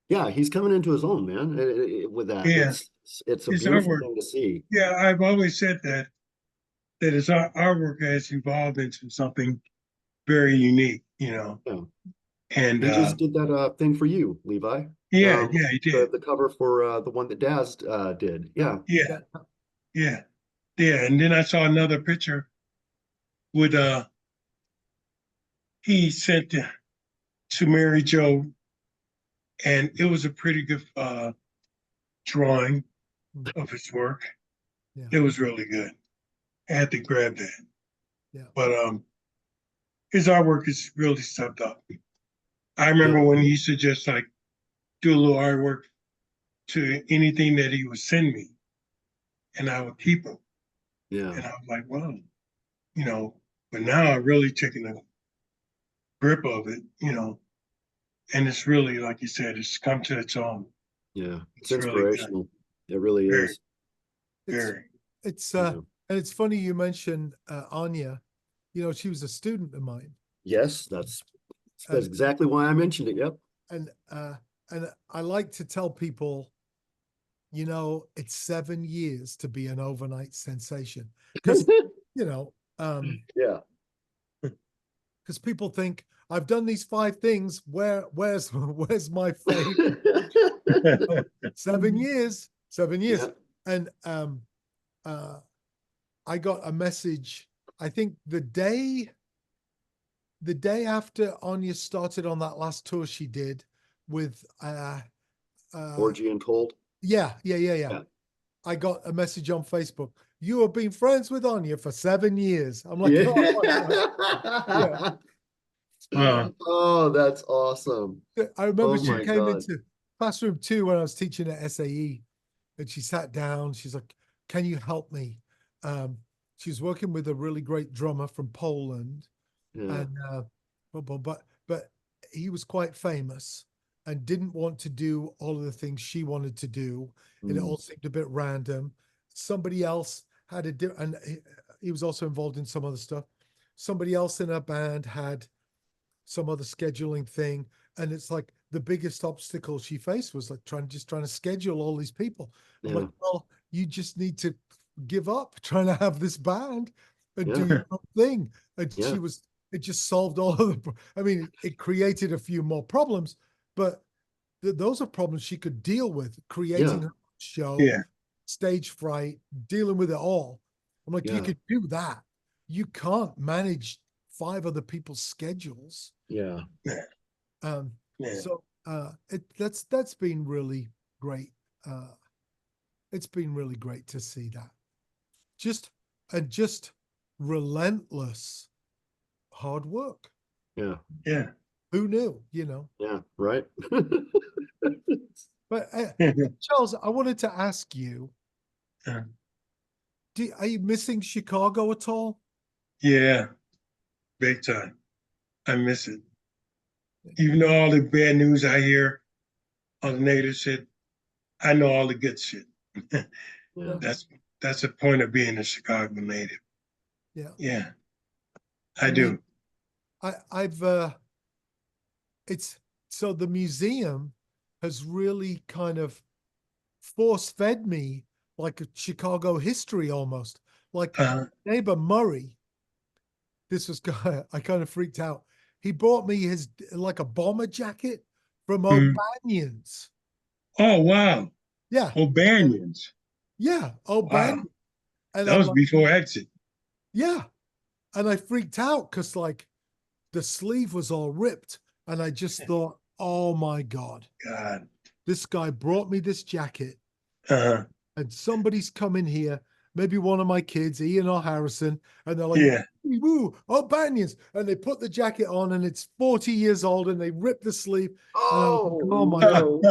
he's coming into his own, man, with that. It's a beautiful thing to see. Yeah, I've always said that his artwork has evolved into something very unique, And he just did that thing for you, Levi. He did the cover for the one that Daz did. Yeah. And then I saw another picture with he sent to Mary Jo, and it was a pretty good drawing of his work. It was really good. I had to grab that. But his artwork is really stepped up. I remember when he used to just like do a little artwork to anything that he would send me, and I would keep them. And I was like, wow, but now I've really taken a grip of it, and it's really, like you said, it's come to its own. Yeah, it's inspirational. Really, it really is. Very. It's Yeah. and it's funny you mentioned Anya. You know, she was a student of mine. Yes, that's And exactly why I mentioned it. Yep. and I like to tell people, you know, it's 7 years to be an overnight sensation. Because, you know, Yeah. because people think I've done these 5 things. Where's my fame? 7 years, 7 years. Yeah. And I got a message, I think the day after Anya started on that last tour she did with Orgy and Cold. yeah. Yeah. I got a message on Facebook. You have been friends with Anya for 7 years. I'm like, Yeah. oh my God. Oh, that's awesome. I remember Oh she my came God. into classroom 2 when I was teaching at SAE, and she sat down. She's like, "Can you help me?" She's working with a really great drummer from Poland, Yeah. and but he was quite famous and didn't want to do all of the things she wanted to do, and it all seemed a bit random. Somebody else had and he was also involved in some other stuff. Somebody else in her band had some other scheduling thing, and it's like the biggest obstacle she faced was like trying to schedule all these people. I'm Yeah. like, well, you just need to give up trying to have this band and do Yeah. your own thing. And Yeah. it just solved all of the, I mean, it created a few more problems, but those are problems she could deal with, creating Yeah. her show, Yeah. stage fright, dealing with it all. I'm like, you Yeah. could do that. You can't manage 5 other people's schedules. Yeah. Um, Yeah. so that's been really great. It's been really great to see that. Just relentless hard work. Yeah. Yeah. Who knew, you know? Yeah. Right. But Charles, I wanted to ask you, Yeah. are you missing Chicago at all? Yeah. Big time. I miss it. Even though all the bad news I hear, all the negative shit, I know all the good shit. Yeah. That's the point of being a Chicago native. Yeah. Yeah. I I do. mean, I've it's so the museum has really kind of force fed me like a Chicago history almost. Like neighbor Murray, this was I kind of freaked out. He brought me his like a bomber jacket from O'Banion's. Oh wow. Yeah. O'Banion's. Yeah. O'Banion. Wow. And That I'm was like, before exit. yeah. And I freaked out because like the sleeve was all ripped. And I just thought, oh my God, God. this guy brought me this jacket Uh-huh. and somebody's come in here, maybe one of my kids, Ian or Harrison, and they're like, Yeah. woo, O'Banions. And they put the jacket on and it's 40 years old and they rip the sleeve. Oh, oh my God.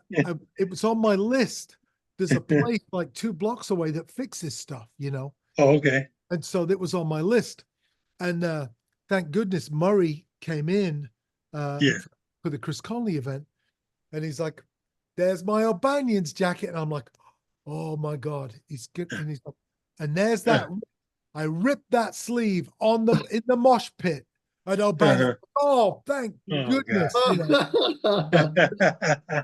no. It was on my list. There's a place like 2 blocks away that fixes stuff, you know? Oh, okay. And so that was on my list. And thank goodness Murray came in Yeah. for the Chris Conley event. And he's like, there's my O'Banion's jacket. And I'm like, oh my God, he's good. And he's like, and there's that. I ripped that sleeve in the mosh pit at O'Banion. Oh, thank goodness. You know,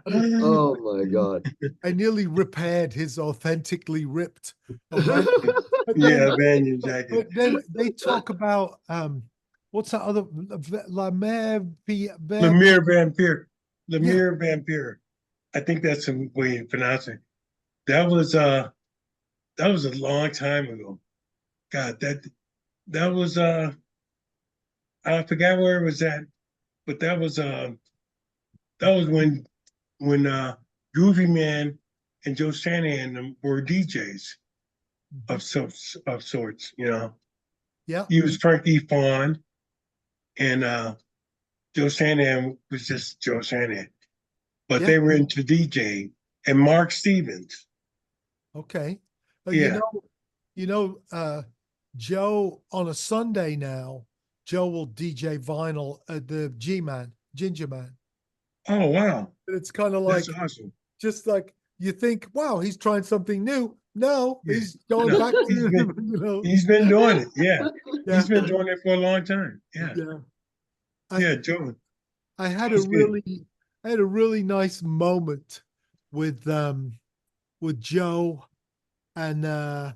Oh my God. I nearly repaired his authentically ripped O'Banion. Yeah, O'Banion jacket. But then they talk about what's that other Lemire Vampire. Lemire Vampire. I think that's the way you pronounce it. That was a long time ago. God, that was I forgot where it was at, but that was when Groovy Man and Joe Shanahan were DJs of sorts, you know. Yeah. He was Frankie Fawn, and Joe Shanahan was just Joe Shanahan. But they were into DJing, and Mark Stevens. Okay. Yeah. Joe on a Sunday now, Joe will DJ vinyl at the Ginger Man. Oh wow. It's kind of like That's awesome. just like you think, wow, he's trying something new. No, Yeah. he's going No, back to, he's been- you know, He's been doing it. Yeah. yeah, He's been doing it for a long time. Yeah. yeah. Yeah, Joe. I had He's good. I had a really nice moment with Joe and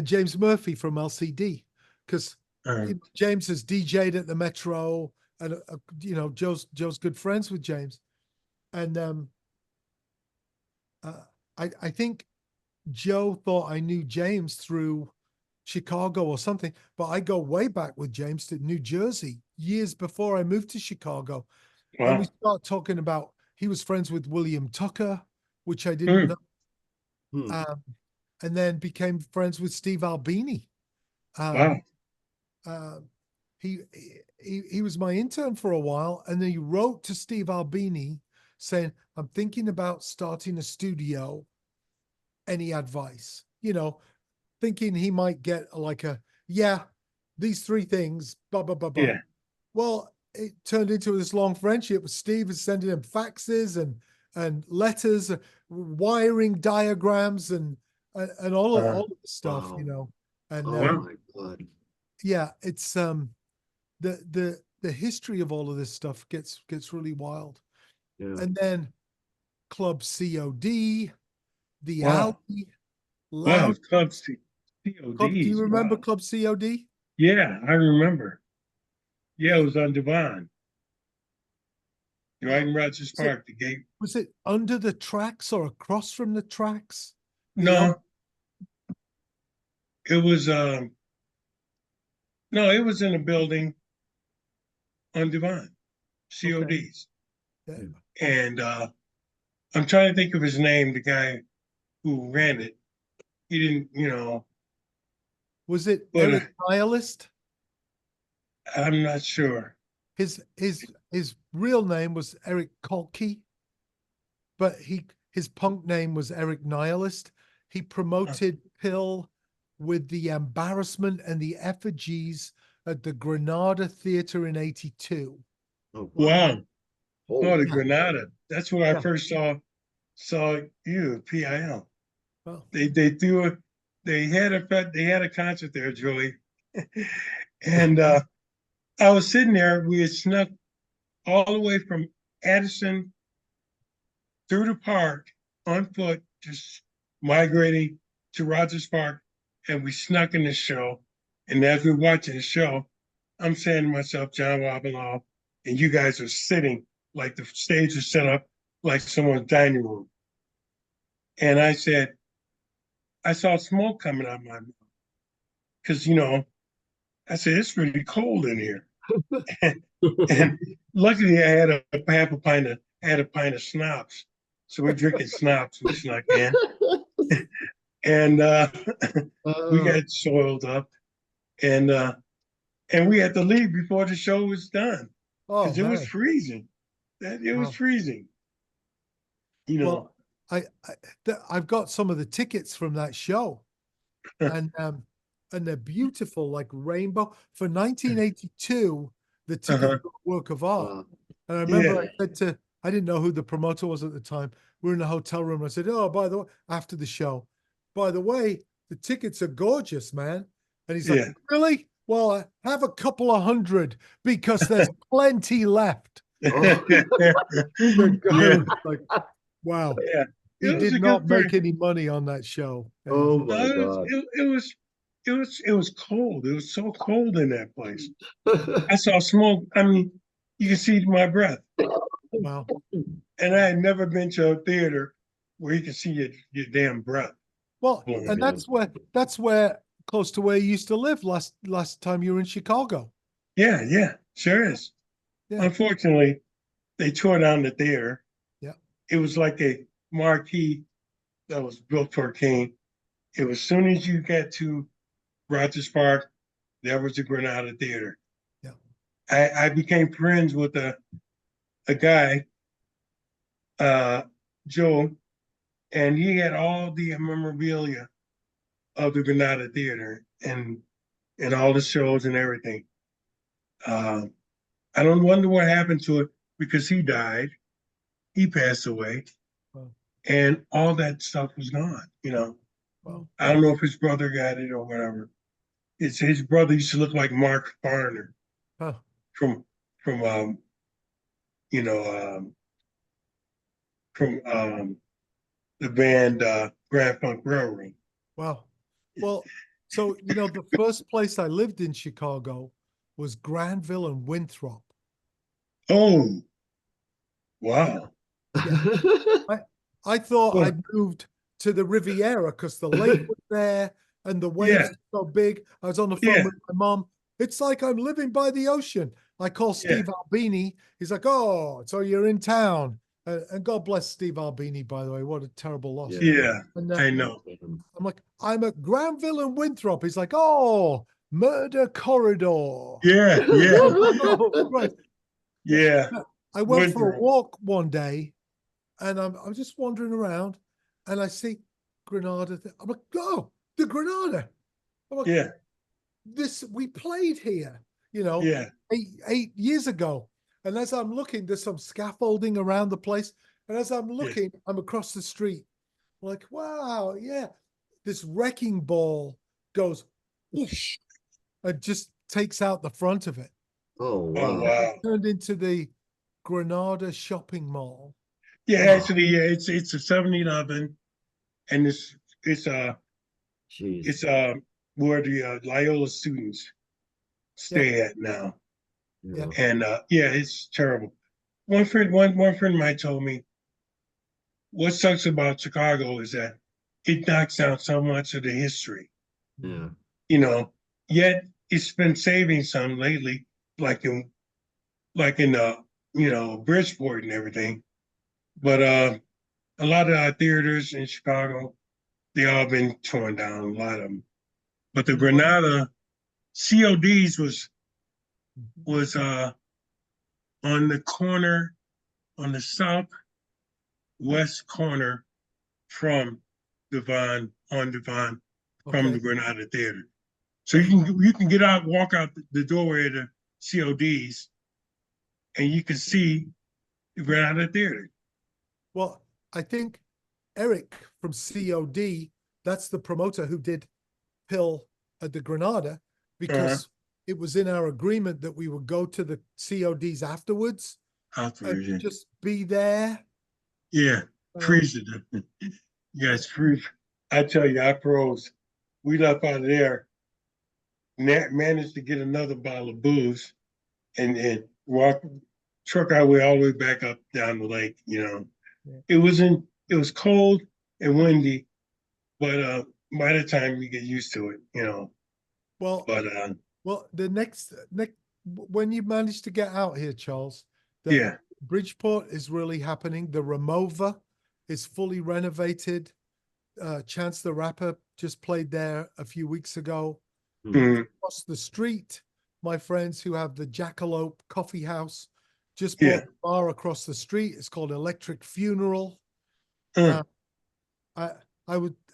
James Murphy from LCD, because Uh, James has DJ'd at the Metro, and you know, Joe's good friends with James, and I think Joe thought I knew James through Chicago or something, but I go way back with James to New Jersey years before I moved to Chicago, and we wow. start talking about he was friends with William Tucker, which I didn't Hmm. know, Hmm. and then became friends with Steve Albini. Wow. Uh, he was my intern for a while, and then he wrote to Steve Albini saying, "I'm thinking about starting a studio. Any advice?" You know, thinking he might get like these three things, blah blah blah blah. Yeah. Well, it turned into this long friendship with Steve, is sending him faxes and letters, wiring diagrams, and all of the stuff, Wow. you know. And Oh Wow. my God. yeah, it's the history of all of this stuff gets really wild. Yeah. And then Club COD, the Wow. Alley Wow. Lounge Club Club. Do you CODs. remember Wow. Club COD? Yeah, I remember. Yeah, Yeah. it was on Devon, right in Rogers Was it Park, the gate. was it under the tracks or across from the tracks? The No, it was no, it was in a building on Devon, CODs. yeah. And I'm trying to think of his name, the guy who ran it. He didn't, Was it but Eric Nihilist? I'm not sure. His real name was Eric Kolke, but his punk name was Eric Nihilist. He promoted Pill with the embarrassment and the effigies at the Granada Theater in '82. Oh Wow. Holy Oh, the Yeah. Granada. That's where I Yeah. first saw you, PIL. Well, They threw it. They had a concert there, Julie, and I was sitting there. We had snuck all the way from Addison through the park on foot, just migrating to Rogers Park, and we snuck in the show. And as we're watching the show, I'm saying to myself, John Wabilow, and you guys are sitting like the stage is set up like someone's dining room. And I said, I saw smoke coming out of my mouth because I said it's really cold in here. And luckily, I had a pint of schnapps, so we're drinking schnapps. We snuck in, and we got soiled up, and we had to leave before the show was done oh because it was man. freezing. It was Wow. freezing. You know, Well, I've got some of the tickets from that show, and they're beautiful, like rainbow. For 1982, the tickets Uh-huh. were a work of art. wow. And I remember Yeah. I said I didn't know who the promoter was at the time. We were in a hotel room. I said, "Oh, by the way," after the show, "by the way, the tickets are gorgeous, man." And he's like, Yeah. "Really? Well, I have a couple of hundred because there's plenty left." Oh. The guy Yeah. was like, wow. Yeah. He It was did a not good make friend. any money on that show. Yeah. Oh No, my God. it was cold. It was so cold in that place. I saw smoke. I mean, you can see my breath. Wow. And I had never been to a theater where you can see your damn breath. Well, blowing. and man. that's where close to where you used to live last time you were in Chicago. Yeah, sure is. Yeah. Unfortunately, they tore down the theater. Yeah. It was like a marquee that was built for a king. It was as soon as you get to Rogers Park, there was the Granada Theater. Yeah. I became friends with a guy, Joe, and he had all the memorabilia of the Granada Theater and all the shows and everything. I don't wonder what happened to it because he died. He passed away. Wow. and all that stuff was gone. Well, I don't know if his brother got it or whatever. It's his brother used to look like Mark Farner huh, from from you know from the band Grand Funk Railroad. wow. Well, so the first place I lived in Chicago was Granville and Winthrop. Oh, wow. Yeah. I thought Well, I'd moved to the Riviera because the lake was there and the waves yeah, were so big. I was on the phone yeah, with my mom. It's like I'm living by the ocean. I call yeah, Steve Albini. He's like, "Oh, so you're in town." And God bless Steve Albini, by the way. What a terrible loss. yeah. And I know. I'm like, I'm at Granville and Winthrop. He's like, "Oh, Murder Corridor." Yeah, yeah, Oh, right. yeah. I went for a Winthrop. walk one day and I'm just wandering around and I see Granada. I'm like, oh, the Granada. I'm like, Yeah, we played here, you know, yeah, 8 years ago. And as I'm looking, there's some scaffolding around the place. And as I'm yeah. looking, I'm across the street. I'm like, wow, yeah. This wrecking ball goes whoosh, and just takes out the front of it. Oh, Oh, wow. wow. Turned into the Granada shopping mall. Yeah, Oh. actually, yeah. It's a 7-Eleven, and Jeez. it's where the Loyola students stay at now. Yeah. And yeah, it's terrible. One friend of mine told me what sucks about Chicago is that it knocks down so much of the history. Yeah. You know, yet it's been saving some lately, like in Bridgeport and everything. But a lot of our theaters in Chicago, they all been torn down, a lot of them. But the Granada CODs was on the corner, on the southwest corner from Devon, on Devon, from the Okay. Granada Theater. So you can get out, walk out the doorway of the CODs, and you can see the Granada Theater. Well, I think Eric from COD, that's the promoter who did Pill at the Granada, because it was in our agreement that we would go to the CODs afterwards and Afterwards, yeah. just be there. Yeah, freeze it. Yes, freeze. I tell you, I froze. We left out of there, managed to get another bottle of booze, and truck our way all the way back up down the lake. Yeah. It was cold and windy, but by the time you get used to it. Well, But well, the next when you manage to get out here, Charles, yeah, Bridgeport is really happening. The Ramova is fully renovated. Chance the Rapper just played there a few weeks ago. mhm, Across the street, my friends who have the Jackalope Coffee House just yeah, bought a bar across the street. It's called Electric Funeral. uh, I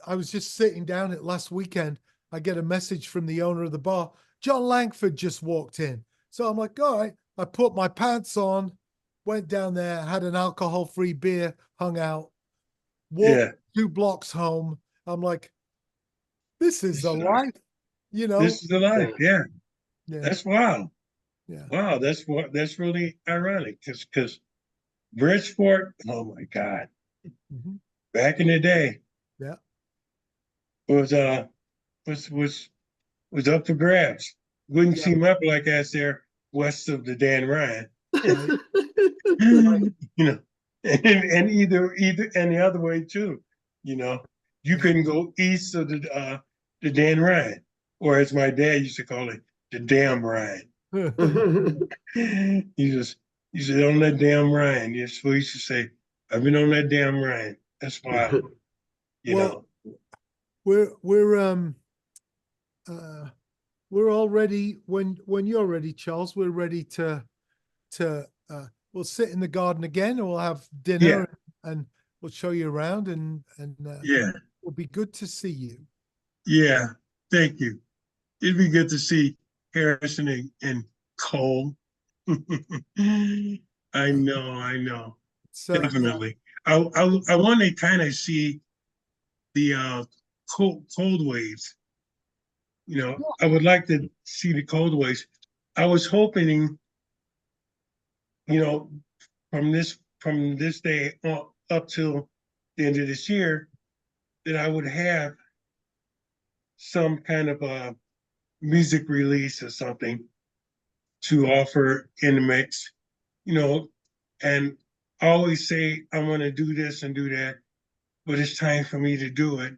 I was just sitting down it last weekend. I get a message from the owner of the bar. John Langford just walked in. So I'm like, all right. I put my pants on, went down there, had an alcohol-free beer, hung out, walked yeah. 2 blocks home. I'm like, this is the life, you know? This is the life. Yeah, Yeah, that's wild. yeah. Wow, that's really ironic because Bridgeport. Oh my God, Mhm. back in the day Yeah. was was up for grabs. Wouldn't Yeah. see my black ass there west of the Dan Ryan. Right. You know, and either and the other way too. You couldn't go east of the Dan Ryan, or as my dad used to call it, the damn Ryan. You said on that damn Ryan. That's what he used to say. I've been on that damn Ryan. That's why, you Well, know. uh we're all ready when you're ready, Charles. We're ready to we'll sit in the garden again and we'll have dinner Yeah, and we'll show you around and yeah, it'll be good to see you. yeah. Thank you. It'd be good to see Harrison and Cole. I know, So definitely. I want to kind of see the cold waves. I would like to see the cold waves. I was hoping, you know, from this day up till the end of this year, that I would have some kind of a music release or something to offer in the mix, you know, and I always say I want to do this and do that, but it's time for me to do it.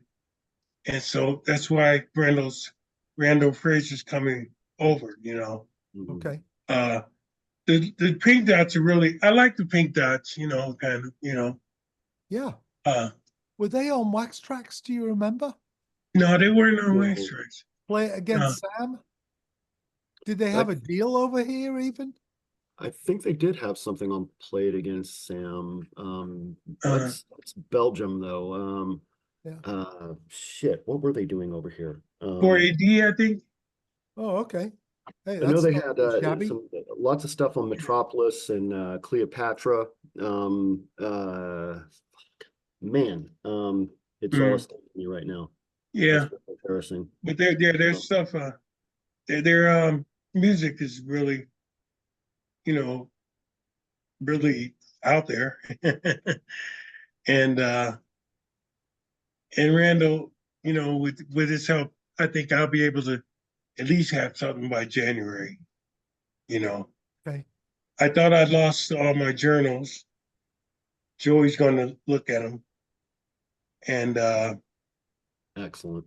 And so that's why Randall Fraser's coming over, Mhm. Okay. Uh the pink dots are really, I like the pink dots, kind of, Yeah. uh Were they on Wax Tracks? Do you remember? no, they weren't on No. Wax Tracks. Play It Against Sam? Did they have a deal over here even? I think they did have something on Played Against Sam. Uh, That's Belgium though. Yeah. Shit, what were they doing over here? for AD, I think. Oh, okay. Hey, I know that's they not had shabby. lots of stuff on Metropolis and Cleopatra. Man, it's all Mm, escaping me right now. That's yeah, embarrassing. but their stuff, their music is really, you know, really out there. and and Randall, with his help, I think I'll be able to at least have something by January. You know, Okay. I thought I'd lost all my journals. Joey's going to look at them, and Excellent.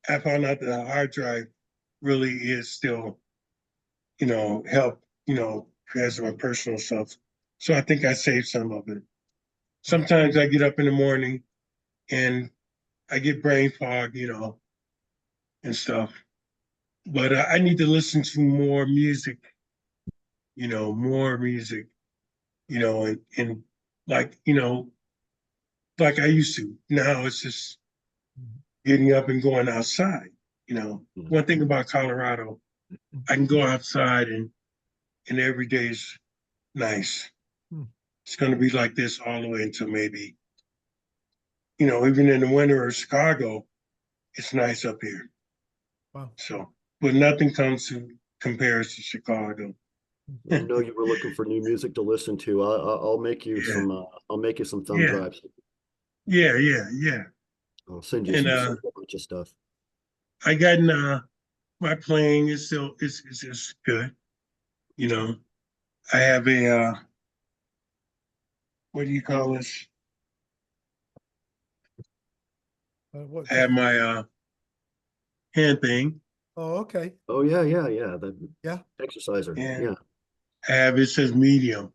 I found out that the hard drive really is still, help, as my personal stuff. So I think I saved some of it. Sometimes I get up in the morning and I get brain fog, and stuff. But I need to listen to more music, more music, and like, like I used to. Now it's just Mhm. getting up and going outside. Yeah. One thing about Colorado, I can go outside and every day's nice. Hmm. It's going to be like this all the way until maybe, even in the winter of Chicago, it's nice up here. Wow. So, but nothing compares to Chicago. I know you were looking for new music to listen to. I'll make you Yeah, I'll make you some thumb yeah, drives. yeah. I'll send you And some a bunch of stuff. I got my playing is still is good. You know, I have a what do you call this? What? I have my hand thing, Oh, okay. Oh yeah. The Yeah. exerciser. and Yeah. I have, it says medium.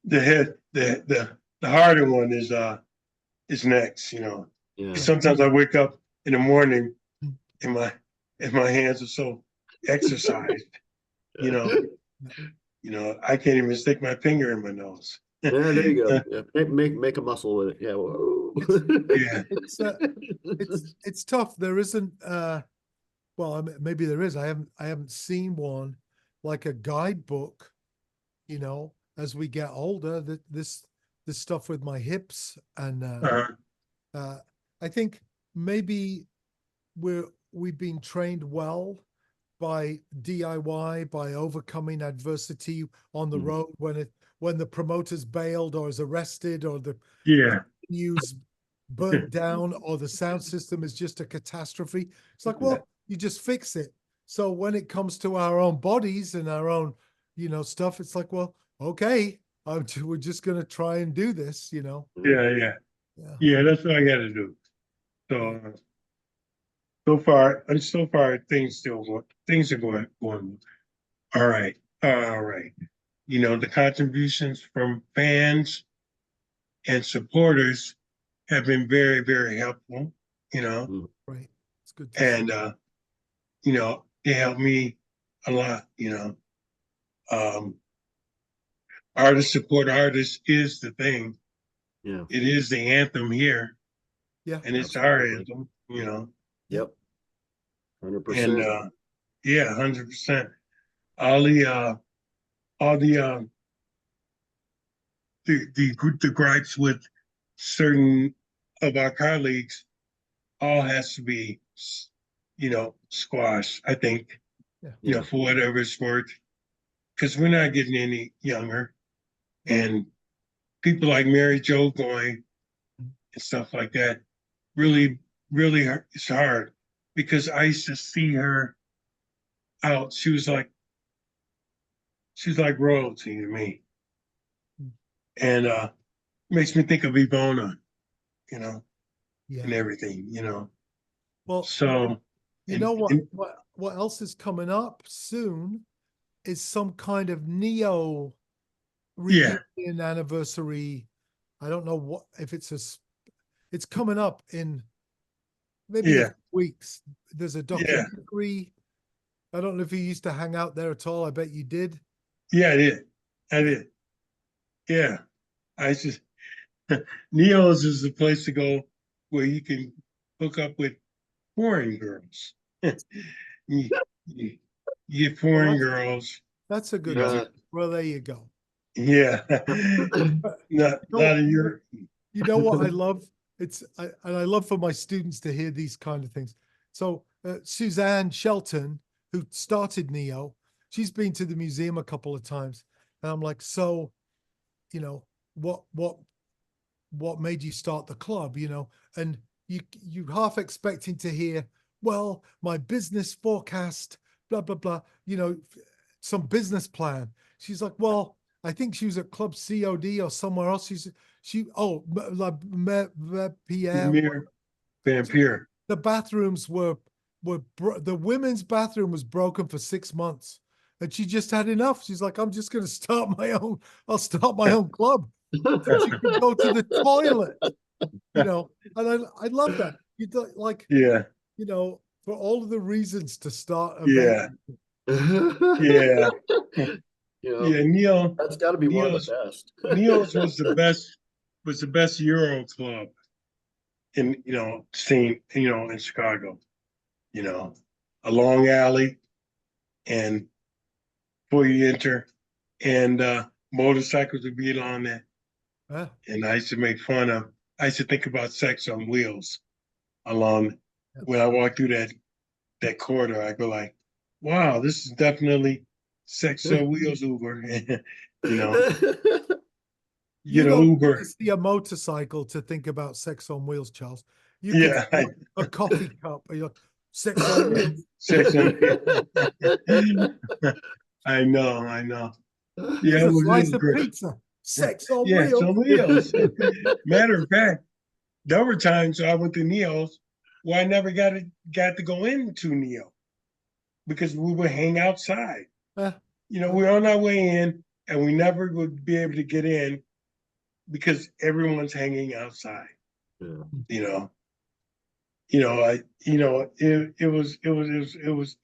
The harder one is next. Yeah. Sometimes I wake up in the morning Mm. and my hands are so exercised. You know, I can't even stick my finger in my nose. Yeah, there you go. Yeah. Make a muscle with it. Yeah. Whoa. Yeah. It's tough. There isn't well, maybe there is. I haven't seen one like a guidebook, as we get older, that this stuff with my hips and Uh, uh I think maybe we've been trained well by DIY, by overcoming adversity on the Mhm. road when the promoter's bailed or is arrested or the yeah. news burnt down or the sound system is just a catastrophe. It's like, well, you just fix it. So when it comes to our own bodies and our own, stuff, it's like, well, okay, we're just going to try and do this. Yeah. Yeah. Yeah. That's what I got to do. So so far things are going all right. All right. The contributions from fans and supporters have been very, very helpful, Mhm. Right. It's good to see. and they help me a lot, Um, artist support artists is the thing. Yeah. It is the anthem here, Yeah. and it's our Absolutely. anthem. Yep. And 100%. yeah, 100%. All the all the the gripes with certain of our colleagues all has to be, squashed, I think, Yeah. for whatever it's worth, because we're not getting any younger. And people like Mary Jo going and stuff like that really, really, it's hard because I used to see her out. She was like royalty to me. And makes me think of Ivona, and Yeah. everything. Well, So you and, know and what else is coming up soon is some kind of Neo yeah, reunion anniversary. I don't know what if it's coming up in maybe a yeah, few weeks. There's a yeah, documentary. I don't know if you used to hang out there at all. I bet you did. yeah, I did. Yeah. I just Neo's is the place to go where you can hook up with foreign girls. you, you you get Well, foreign girls, that's a you good know. tip. Well, there you go. Yeah. Not a lot of your You know what I love? And I love for my students to hear these kind of things. So Suzanne Shelton, who started Neo, she's been to the museum a couple of times, and I'm like, so, what made you start the club? And you half expecting to hear, well, my business forecast, blah blah blah. Some business plan. She's like, well, I think she was at Club COD or somewhere else. Pierre. mere vampire. The bathrooms the women's bathroom was broken for 6 months, and she just had enough. She's like, I'm just going to start my own. I'll start my own club. So she could go to the toilet, and I love that. You don't like, Yeah, for all of the reasons to start a yeah, yeah. Yeah, That's got to be one of the best. Neo's was the best Euro club in scene in Chicago. A long alley and before you enter, and motorcycles would be along there. And I used to make fun of. I used to think about sex on wheels along when I walk through that corridor. I go like, wow, this is definitely sex on wheels Uber. You Get an don't need Uber. to see a motorcycle to think about sex on wheels, Charles. You could Yeah, see a coffee cup. Or you're sex on wheels. sex on I know. Yeah, Here's it a was, slice of great. pizza. Sex on Yeah, wheels. on wheels. Matter of fact, there were times I went to Neo's where I never got to go into Neo because we would hang outside. We're on our way in and we never would be able to get in because everyone's hanging outside. Yeah. It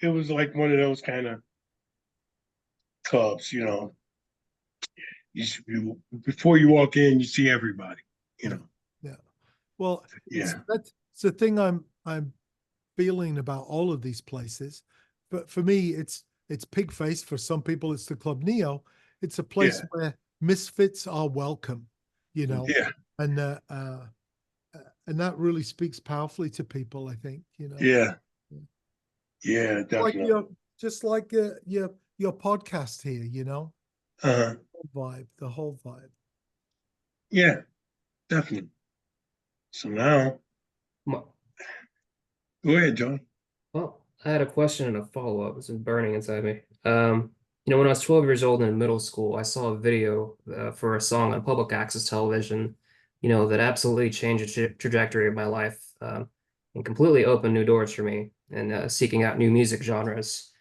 was like one of those kind of clubs. Before you walk in, you see everybody. Yeah. Well, Yeah. that's the thing I'm feeling about all of these places. But for me, it's Pigface. For some people, it's the Club Neo. It's a place where misfits are welcome. Yeah. And that really speaks powerfully to people, I think. Yeah. Yeah, definitely. Just like your podcast here. The whole vibe. Yeah, definitely. So now, Well, go ahead, John. I had a question and a follow-up. It's been burning inside me. When I was 12 years old in middle school, I saw a video for a song on public access television, that absolutely changed the trajectory of my life and completely opened new doors for me and seeking out new music genres.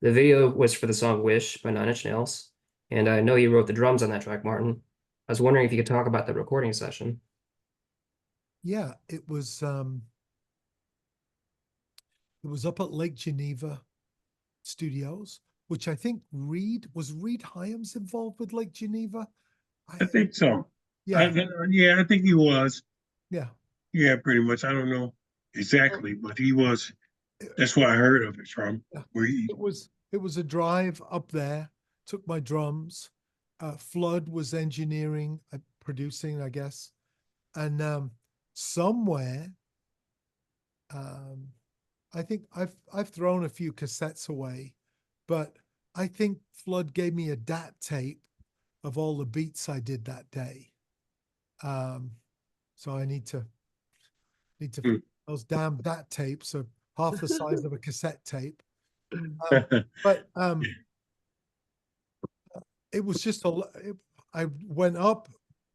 The video was for the song Wish by Nine Inch Nails, and I know you wrote the drums on that track, Martin. I was wondering if you could talk about the recording session. Yeah, it was up at Lake Geneva Studios, which I think Reed Hyams involved with Lake Geneva. I think so. Yeah. I think he was. Yeah. Yeah, pretty much. I don't know exactly, but he was. That's where I heard of it from. Yeah. Where It was a drive up there. Took my drums, Flood was engineering, producing, I guess. And somewhere, I think I've thrown a few cassettes away, but I think Flood gave me a DAT tape of all the beats I did that day. So I need to those damn DAT tapes are half the size of a cassette tape. But it was just I went up.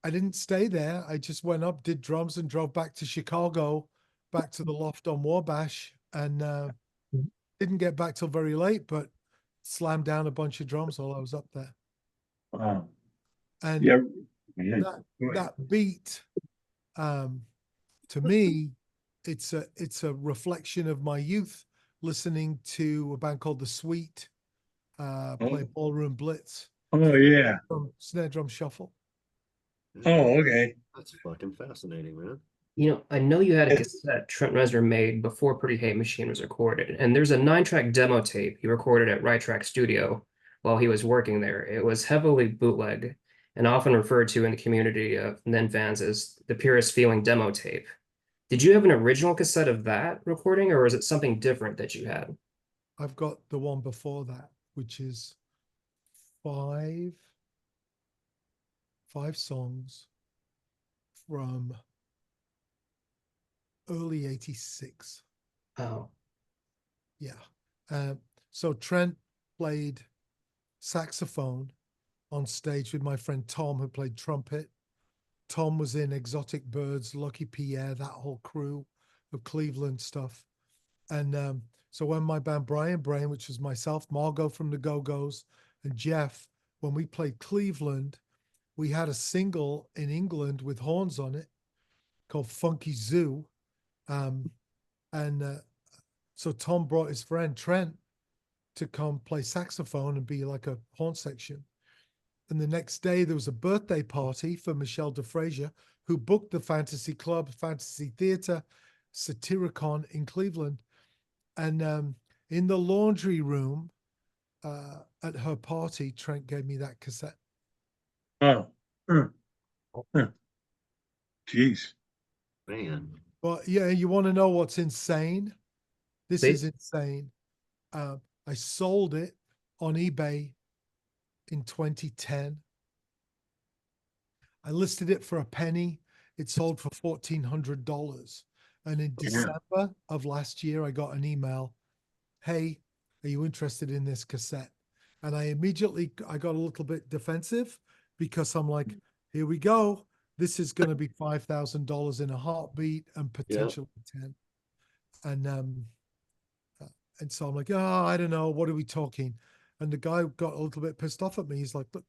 I didn't stay there. I just went up, did drums, and drove back to Chicago, back to the loft on Wabash, and didn't get back till very late, but slammed down a bunch of drums while I was up there. Wow. And Yeah. that beat, to me, it's a reflection of my youth, listening to a band called The Sweet, play Ballroom Blitz. Oh yeah. Snare drum shuffle. Oh, okay. That's fucking fascinating, man. You know, I know you had a cassette Trent Reznor made before Pretty Hate Machine was recorded, and there's a 9-track demo tape he recorded at Right Track Studio while he was working there. It was heavily bootleg and often referred to in the community of Nen fans as the purest feeling demo tape. Did you have an original cassette of that recording, or was it something different that you had? I've got the one before that, which is five songs from early 86. Oh, Yeah. So Trent played saxophone on stage with my friend Tom, who played trumpet. Tom was in Exotic Birds, Lucky Pierre, that whole crew of Cleveland stuff. And so when my band Brian Brain, which was myself, Margot from the Go-Go's, and Jeff, when we played Cleveland, we had a single in England with horns on it called Funky Zoo. So Tom brought his friend Trent to come play saxophone and be like a horn section. And the next day there was a birthday party for Michelle DeFrazier, who booked the Fantasy Club, Fantasy Theater, Satyricon in Cleveland. And in the laundry room at her party, Trent gave me that cassette. Oh. Jeez. Man. But yeah, you want to know what's insane? This Please. is insane. I sold it on eBay in 2010. I listed it for a penny. It sold for $1,400. And in December of last year, I got an email. Hey, are you interested in this cassette? And I got a little bit defensive because I'm like, here we go. This is going to be $5,000 in a heartbeat and potentially 10. And so I'm like, oh, I don't know. What are we talking? And the guy got a little bit pissed off at me. He's like, look,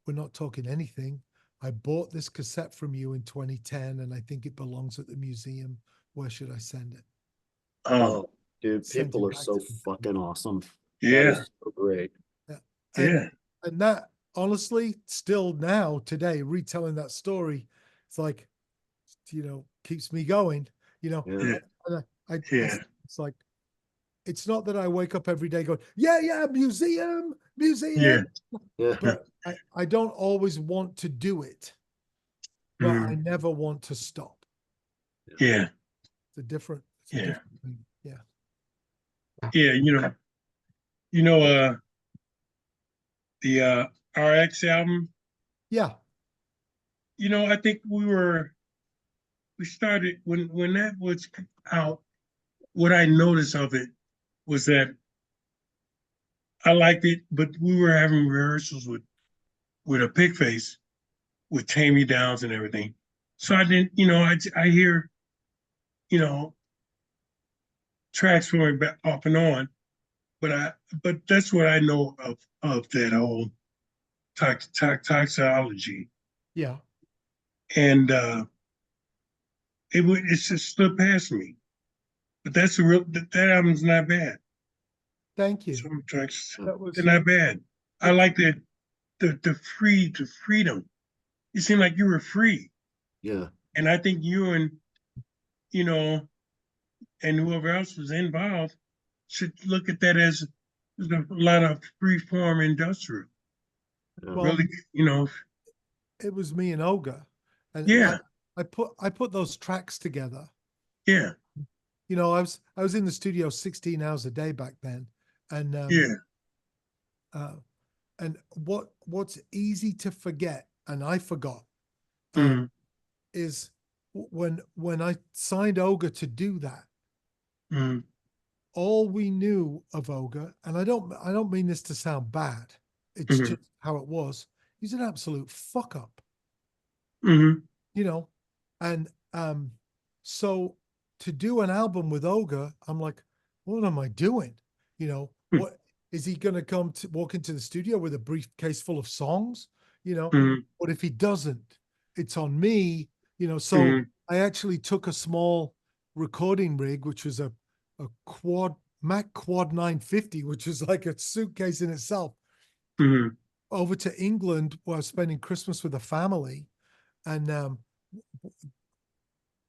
we're not talking anything. I bought this cassette from you in 2010, and I think it belongs at the museum. Where should I send it? Oh, dude, Sent people it are back so to me. fucking awesome. That Yeah. is so great. And that, honestly, still now, today, retelling that story, it's like, keeps me going, Yeah. It's like, it's not that I wake up every day going, yeah, museum. Yeah. But I don't always want to do it, but I never want to stop. Yeah. It's a different thing. Yeah. Yeah. The RX album. Yeah. I think we started when that was out. What I noticed of it was that I liked it, but we were having rehearsals with a Pigface, with Tammy Downs and everything. So I didn't, I hear, tracks going back off and on, but that's what I know of that whole toxology. Yeah. And it just slipped past me. But that album's not bad. Thank you. Some tracks, That they're not bad. I like the freedom. It seemed like you were free. Yeah. And I think you and and whoever else was involved should look at that as a lot of free form industrial. Well, really, you know, it was me and Olga, and yeah, I put those tracks together. yeah, You know, I was in the studio 16 hours a day back then, and yeah, uh, and what's easy to forget, and I forgot, mm, is when I signed Olga to do that, mm, all we knew of Olga, and I don't mean this to sound bad, it's mm, just how it was. He's an absolute fuck up, mm, you know, and so to do an album with Olga, I'm like, what am I doing? You know, mm, what is he going to come to walk into the studio with a briefcase full of songs? You know, mm, what if he doesn't? It's on me, you know. So mm, I actually took a small recording rig, which was a Mac Quad 950, which is like a suitcase in itself, mm, over to England where I was spending Christmas with a family, and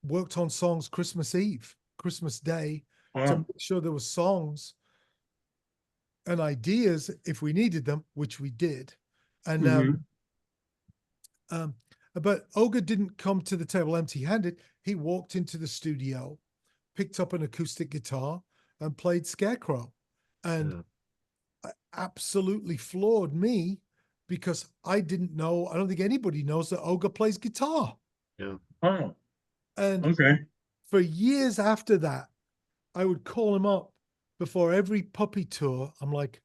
worked on songs Christmas Eve, Christmas Day, to wow, make sure there were songs and ideas if we needed them, which we did. And mm, um, but Olga didn't come to the table empty-handed. He walked into the studio, picked up an acoustic guitar, and played Scarecrow, and absolutely floored me because I didn't know. I don't think anybody knows that Olga plays guitar. Yeah. oh, And okay, for years after that, I would call him up before every puppy tour. I'm like,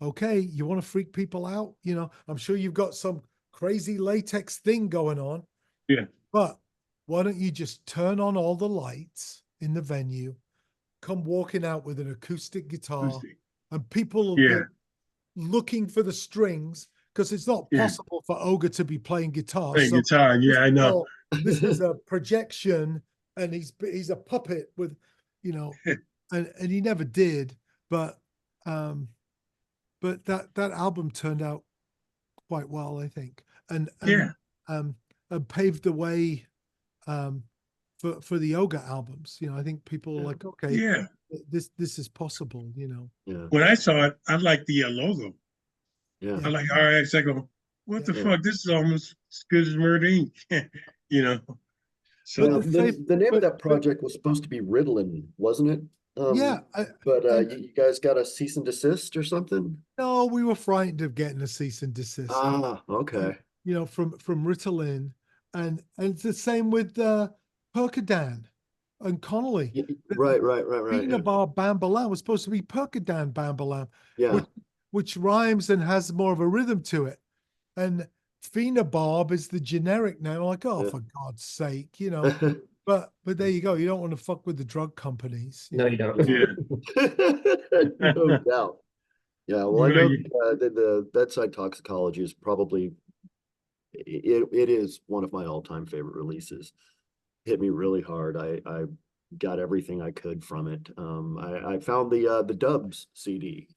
okay, you want to freak people out? You know, I'm sure you've got some crazy latex thing going on, yeah, but why don't you just turn on all the lights in the venue, come walking out with an acoustic let's guitar, see. and people will Yeah, be looking for the strings because it's not yeah, possible for Ogre to be playing guitar. playing So guitar, this yeah, I is know. all this is a projection, and he's a puppet with, you know, and he never did, but um, that album turned out quite well, I think, Yeah, um, and paved the way um for the yoga albums. You know, I think people are Yeah. like, okay, yeah. this is possible. You know, Yeah. When I saw it, I liked the logo. Yeah. I yeah, like RX. I go, what yeah. the Yeah. fuck? This is almost as good as Murder Inc. You know. But Well, the So fav- the name of that but project was supposed to be Ritalin, wasn't it? yeah, But and you guys got a cease and desist or something? no, we were frightened of getting a cease and desist. Ah, okay. You know, from Ritalin, and it's the same with Percodan and Connolly. Right, right, right, right. Phenobar Bambalam was supposed to be Percodan Bambalam, Yeah. which rhymes and has more of a rhythm to it. And Phenobarb is the generic name. I'm like, oh, Yeah. for God's sake, you know. But there you go. You don't want to fuck with the drug companies. No, you don't. yeah. No doubt. Yeah, well, I know Right. the bedside toxicology is probably it is one of my all-time favorite releases. Hit me really hard. I got everything I could from it. I found the Dubs CD.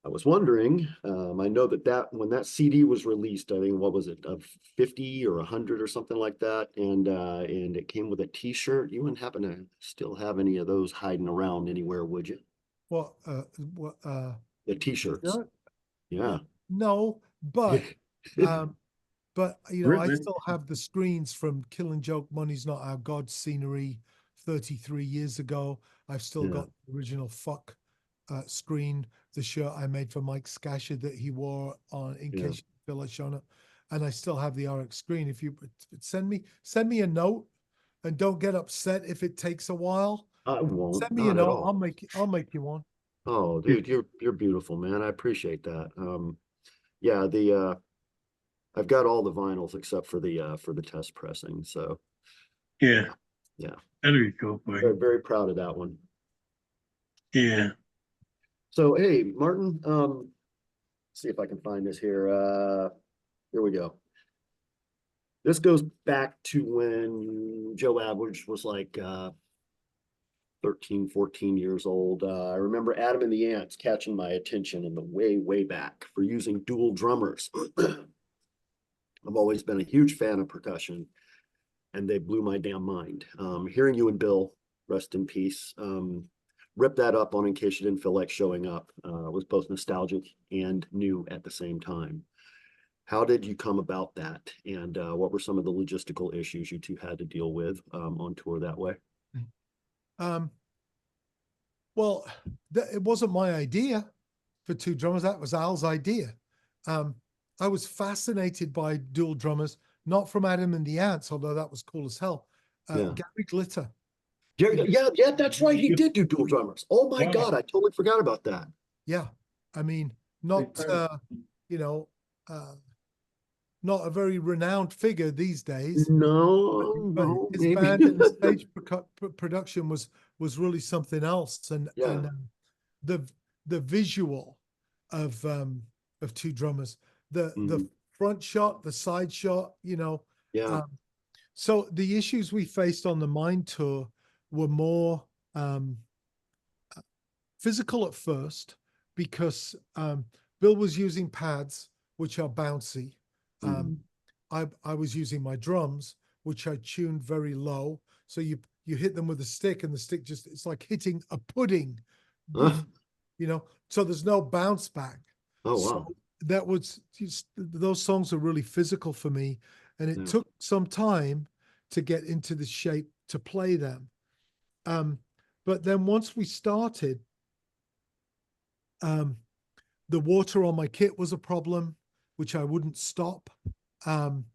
I was wondering. I know that when that CD was released, I think what was it, 50 or 100 or something like that, and it came with a T-shirt. You wouldn't happen to still have any of those hiding around anywhere, would you? What what The T-shirts. T-shirt? Yeah. No, um, but you know, I Really? still have the screens from Killing Joke, Money's Not Our God scenery 33 years ago. I've still Yeah. got the original fuck screen, the shirt I made for Mike Scasher that he wore on in Yeah. case you feel like showing up. And I still have the RX screen. If you send me a note, and don't get upset if it takes a while. I won't, Send me a not at note. all. I'll make you one. Oh, Yeah. dude, you're beautiful, man. I appreciate that. Yeah, the I've got all the vinyls except for the test pressing. So Yeah. yeah, That'd be cool, boy. very, very proud of that one. Yeah. So hey, Martin, see if I can find this here. Here we go. This goes back to when Joe Average was like 13, 14 years old. I remember Adam and the Ants catching my attention in the way back for using dual drummers. I've always been a huge fan of percussion, and they blew my damn mind. Hearing you and Bill, rest in peace, rip that up on in case you didn't feel like showing up. It was both nostalgic and new at the same time. How did you come about that? And what were some of the logistical issues you two had to deal with on tour that way? Well, it wasn't my idea for two drummers. That was Al's idea. I was fascinated by dual drummers, not from Adam and the Ants, although that was cool as hell. Yeah. Gary Glitter. Yeah, that's right. He did do dual drummers. Oh my Wow. God, I totally forgot about that. Yeah. I mean, not, you know, not a very renowned figure these days. But No, his maybe. band and the stage production was really something else. And the visual of two drummers, the front shot, the side shot, you know. Yeah. So the issues we faced on the Mind tour were more physical at first, because Bill was using pads which are bouncy. I was using my drums, which I tuned very low. So you hit them with a stick, and the stick just, it's like hitting a pudding, you know, so there's no bounce back. Oh, wow. So that was just, those songs are really physical for me. And it took some time to get into the shape to play them. But then once we started, the water on my kit was a problem, which I wouldn't stop. And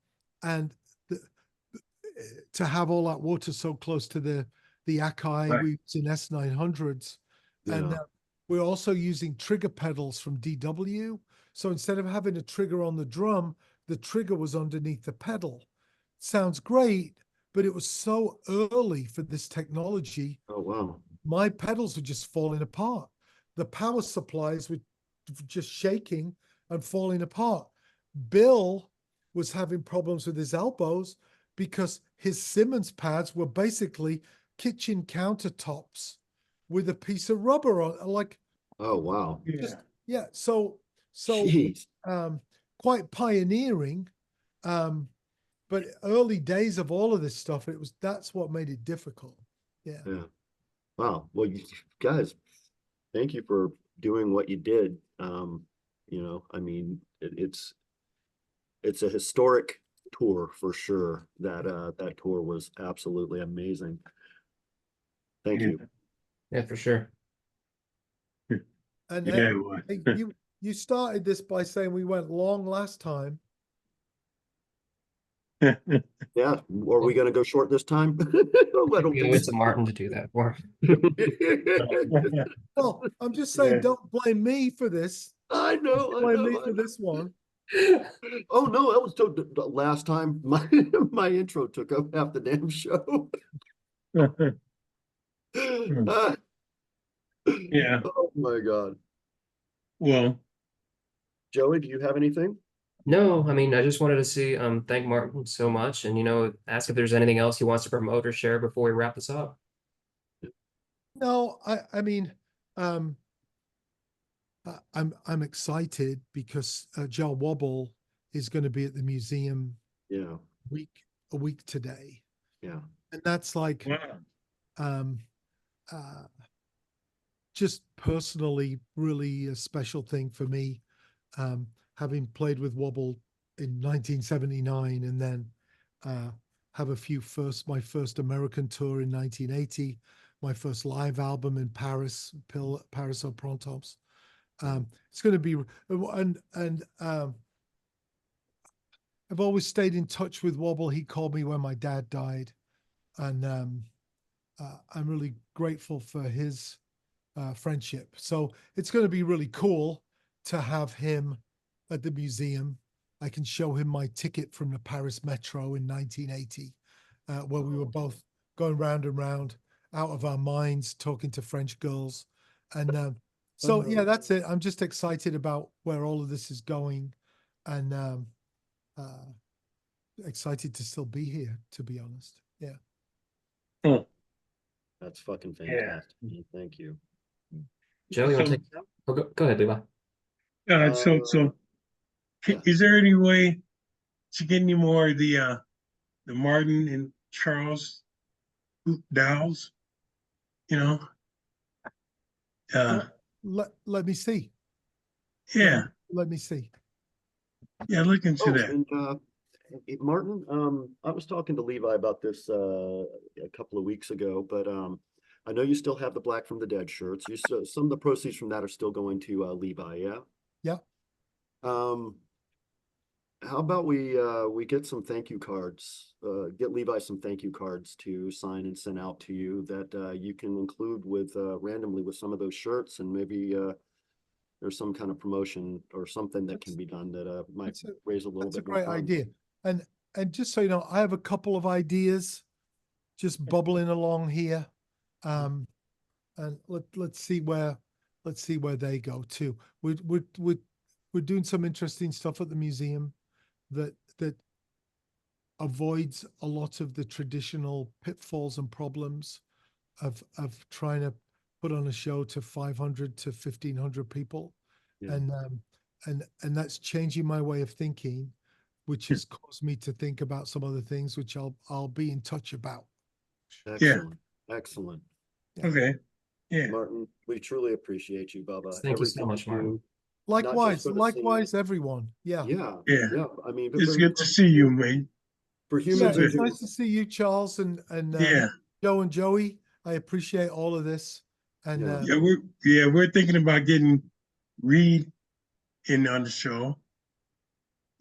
to have all that water so close to the Akai, Right. we was in S900s. And Yeah. we're also using trigger pedals from DW. So instead of having a trigger on the drum, the trigger was underneath the pedal. Sounds great, but it was so early for this technology. Oh, wow. My pedals were just falling apart. The power supplies were just shaking and falling apart. Bill was having problems with his elbows because his Simmons pads were basically kitchen countertops with a piece of rubber on, like, Oh, wow. just, yeah. So Jeez. quite pioneering. But early days of all of this stuff, that's what made it difficult. Yeah. Yeah. Wow. Well, you guys, thank you for doing what you did. You know, I mean, it's a historic tour for sure. That tour was absolutely amazing. Thank you. Yeah, for sure. And Yeah, it was. hey, you started this by saying we went long last time. Yeah. Are we going to go short this time? I don't We think owe it to so. Martin to do that for. Well, I'm just saying, Yeah. don't blame me for this. I know. Blame me for this one. Oh no, that was the last time my my intro took up half the damn show. Yeah. Oh my God. Well, Joey, do you have anything? No, I mean, I just wanted to see, thank Martin so much, and ask if there's anything else he wants to promote or share before we wrap this up. No, I mean, I'm excited because Joe Wobble is going to be at the museum Yeah. a week today, Yeah. and that's like wow. just personally really a special thing for me, having played with Wobble in 1979 and then have my first American tour in 1980, my first live album in Paris, Paris au Printemps. It's going to be, and I've always stayed in touch with Wobble. He called me when my dad died, and I'm really grateful for his friendship. So it's going to be really cool to have him at the museum. I can show him my ticket from the Paris Metro in 1980, where we were both going round and round out of our minds, talking to French girls. And so, yeah, that's it. I'm just excited about where all of this is going, and excited to still be here, to be honest. Yeah. That's fucking fantastic. Man. Thank you. Joe, you want to take it out? Oh, go ahead, Levi. Yeah. Is there any way to get any more of the Martin and Charles Dowles? You know? Let me see. yeah, Let me see. yeah, look into Oh, that. and Martin, I was talking to Levi about this a couple of weeks ago, but I know you still have the Black from the Dead shirts. You still, some of the proceeds from that are still going to Levi, yeah? Yeah. How about we get some thank you cards, get Levi some thank you cards to sign and send out to you that you can include with randomly with some of those shirts, and maybe there's some kind of promotion or something that can be done that might raise a little That's a bit more great funds. idea. And just so you know, I have a couple of ideas just bubbling along here. And let's see where they go too. We're doing some interesting stuff at the museum that avoids a lot of the traditional pitfalls and problems of trying to put on a show to 500 to 1,500 people. Yeah. And that's changing my way of thinking, which has caused me to think about some other things which I'll be in touch about. Excellent. Excellent. Yeah. Okay, yeah, Martin, we truly appreciate you, Bubba. Thank you so Everything much, you Martin. do, Likewise, for the likewise, scene. everyone. Yeah. Yeah, yeah. yeah. I mean, It's good to see you, man. for Yeah, humans it's who nice to see you, Charles, and Yeah, Joe and Joey. I appreciate all of this. And Yeah. we're thinking about getting Reed in on the show,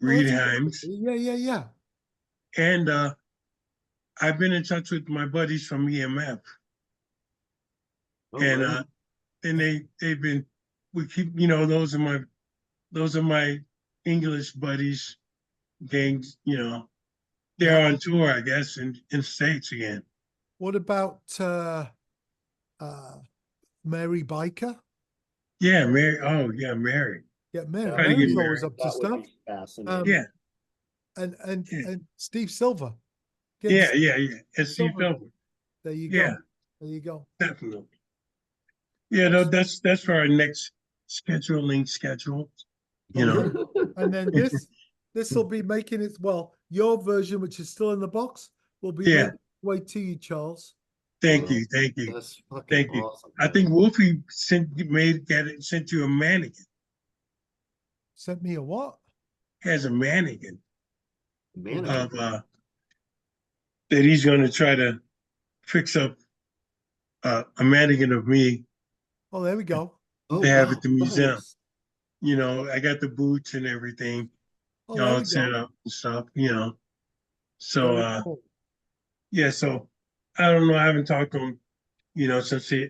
Reed that's a good Himes, idea. Yeah. and I've been in touch with my buddies from EMF, oh, and right. and they've been we keep those are my English buddies, gangs. They're Yeah. on tour, I guess, in States again. What about Mary Biker? Yeah, Mary. Oh, yeah, Mary. Yeah, Mary. Yeah, Try to get Mary's Mary. always up to that would stuff. be fascinating. Yeah, And Steve Silver. yeah. And Steve Silver. Silver. There you Yeah, go. There you go. definitely. Yeah, no, that's for our next scheduling schedule. And then this will be making its your version, which is still in the box, will be Yeah. making its way to you, Charles. Thank you. That's fucking Thank you. awesome. I think Wolfie sent you a mannequin. Sent me a what? Has a mannequin Mannequin. of that he's going to try to fix up a mannequin of me Oh, there we go. Oh, to have wow, at the museum. nice. I got the boots and everything Oh, there all we set go. up and stuff. So Very cool. yeah. So I don't know. I haven't talked to him,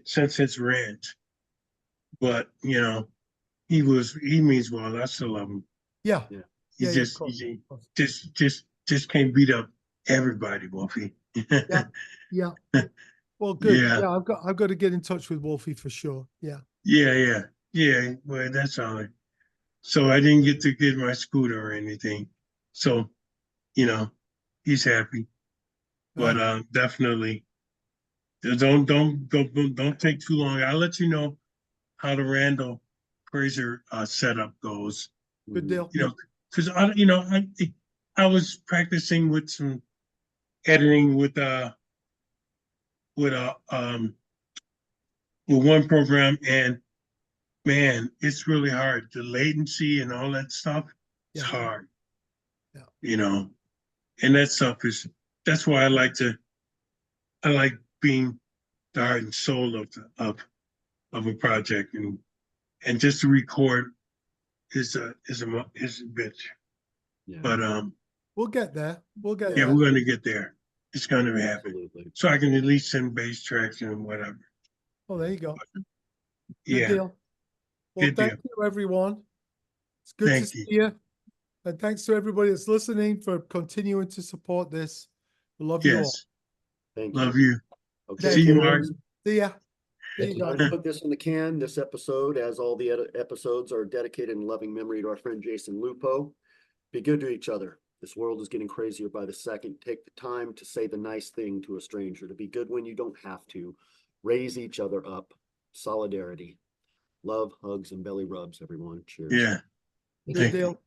since his ranch, but he means well. I still love him. Yeah. Yeah. He Yeah, of just course, he of course. just can't beat up everybody, Wolfie. Yeah. Well, good. Yeah. Yeah, I've got to get in touch with Wolfie for sure. Yeah. Yeah. Well, that's all right. So I didn't get to get my scooter or anything. So, he's happy. But definitely don't take too long. I'll let you know how the Randall Fraser setup goes. Good deal. Because I was practicing with some editing with with one program, and man, it's really hard. The latency and all that stuff is Yeah. hard. Yeah. And that stuff that's why I like being the heart and soul of a project, and just to record is a bitch. Yeah. But We'll get there. We'll get yeah, there. we're gonna get there. It's gonna happen. Absolutely. So I can at least send bass tracks and whatever. Oh, there you go. Good Yeah. deal. Well, Good thank deal. you, everyone. It's good to Thank see you. you. And thanks to everybody that's listening for continuing to support this. We love you all. Yes. Thank you. Love you. Okay, See you, kiddos, Mark. See ya. There Thank you time go. to put this in the can. This episode, as all the episodes, are dedicated in loving memory to our friend Jason Lupo. Be good to each other. This world is getting crazier by the second. Take the time to say the nice thing to a stranger, to be good when you don't have to. Raise each other up. Solidarity. Love, hugs, and belly rubs, everyone. Cheers. Yeah. Good Thank you. deal.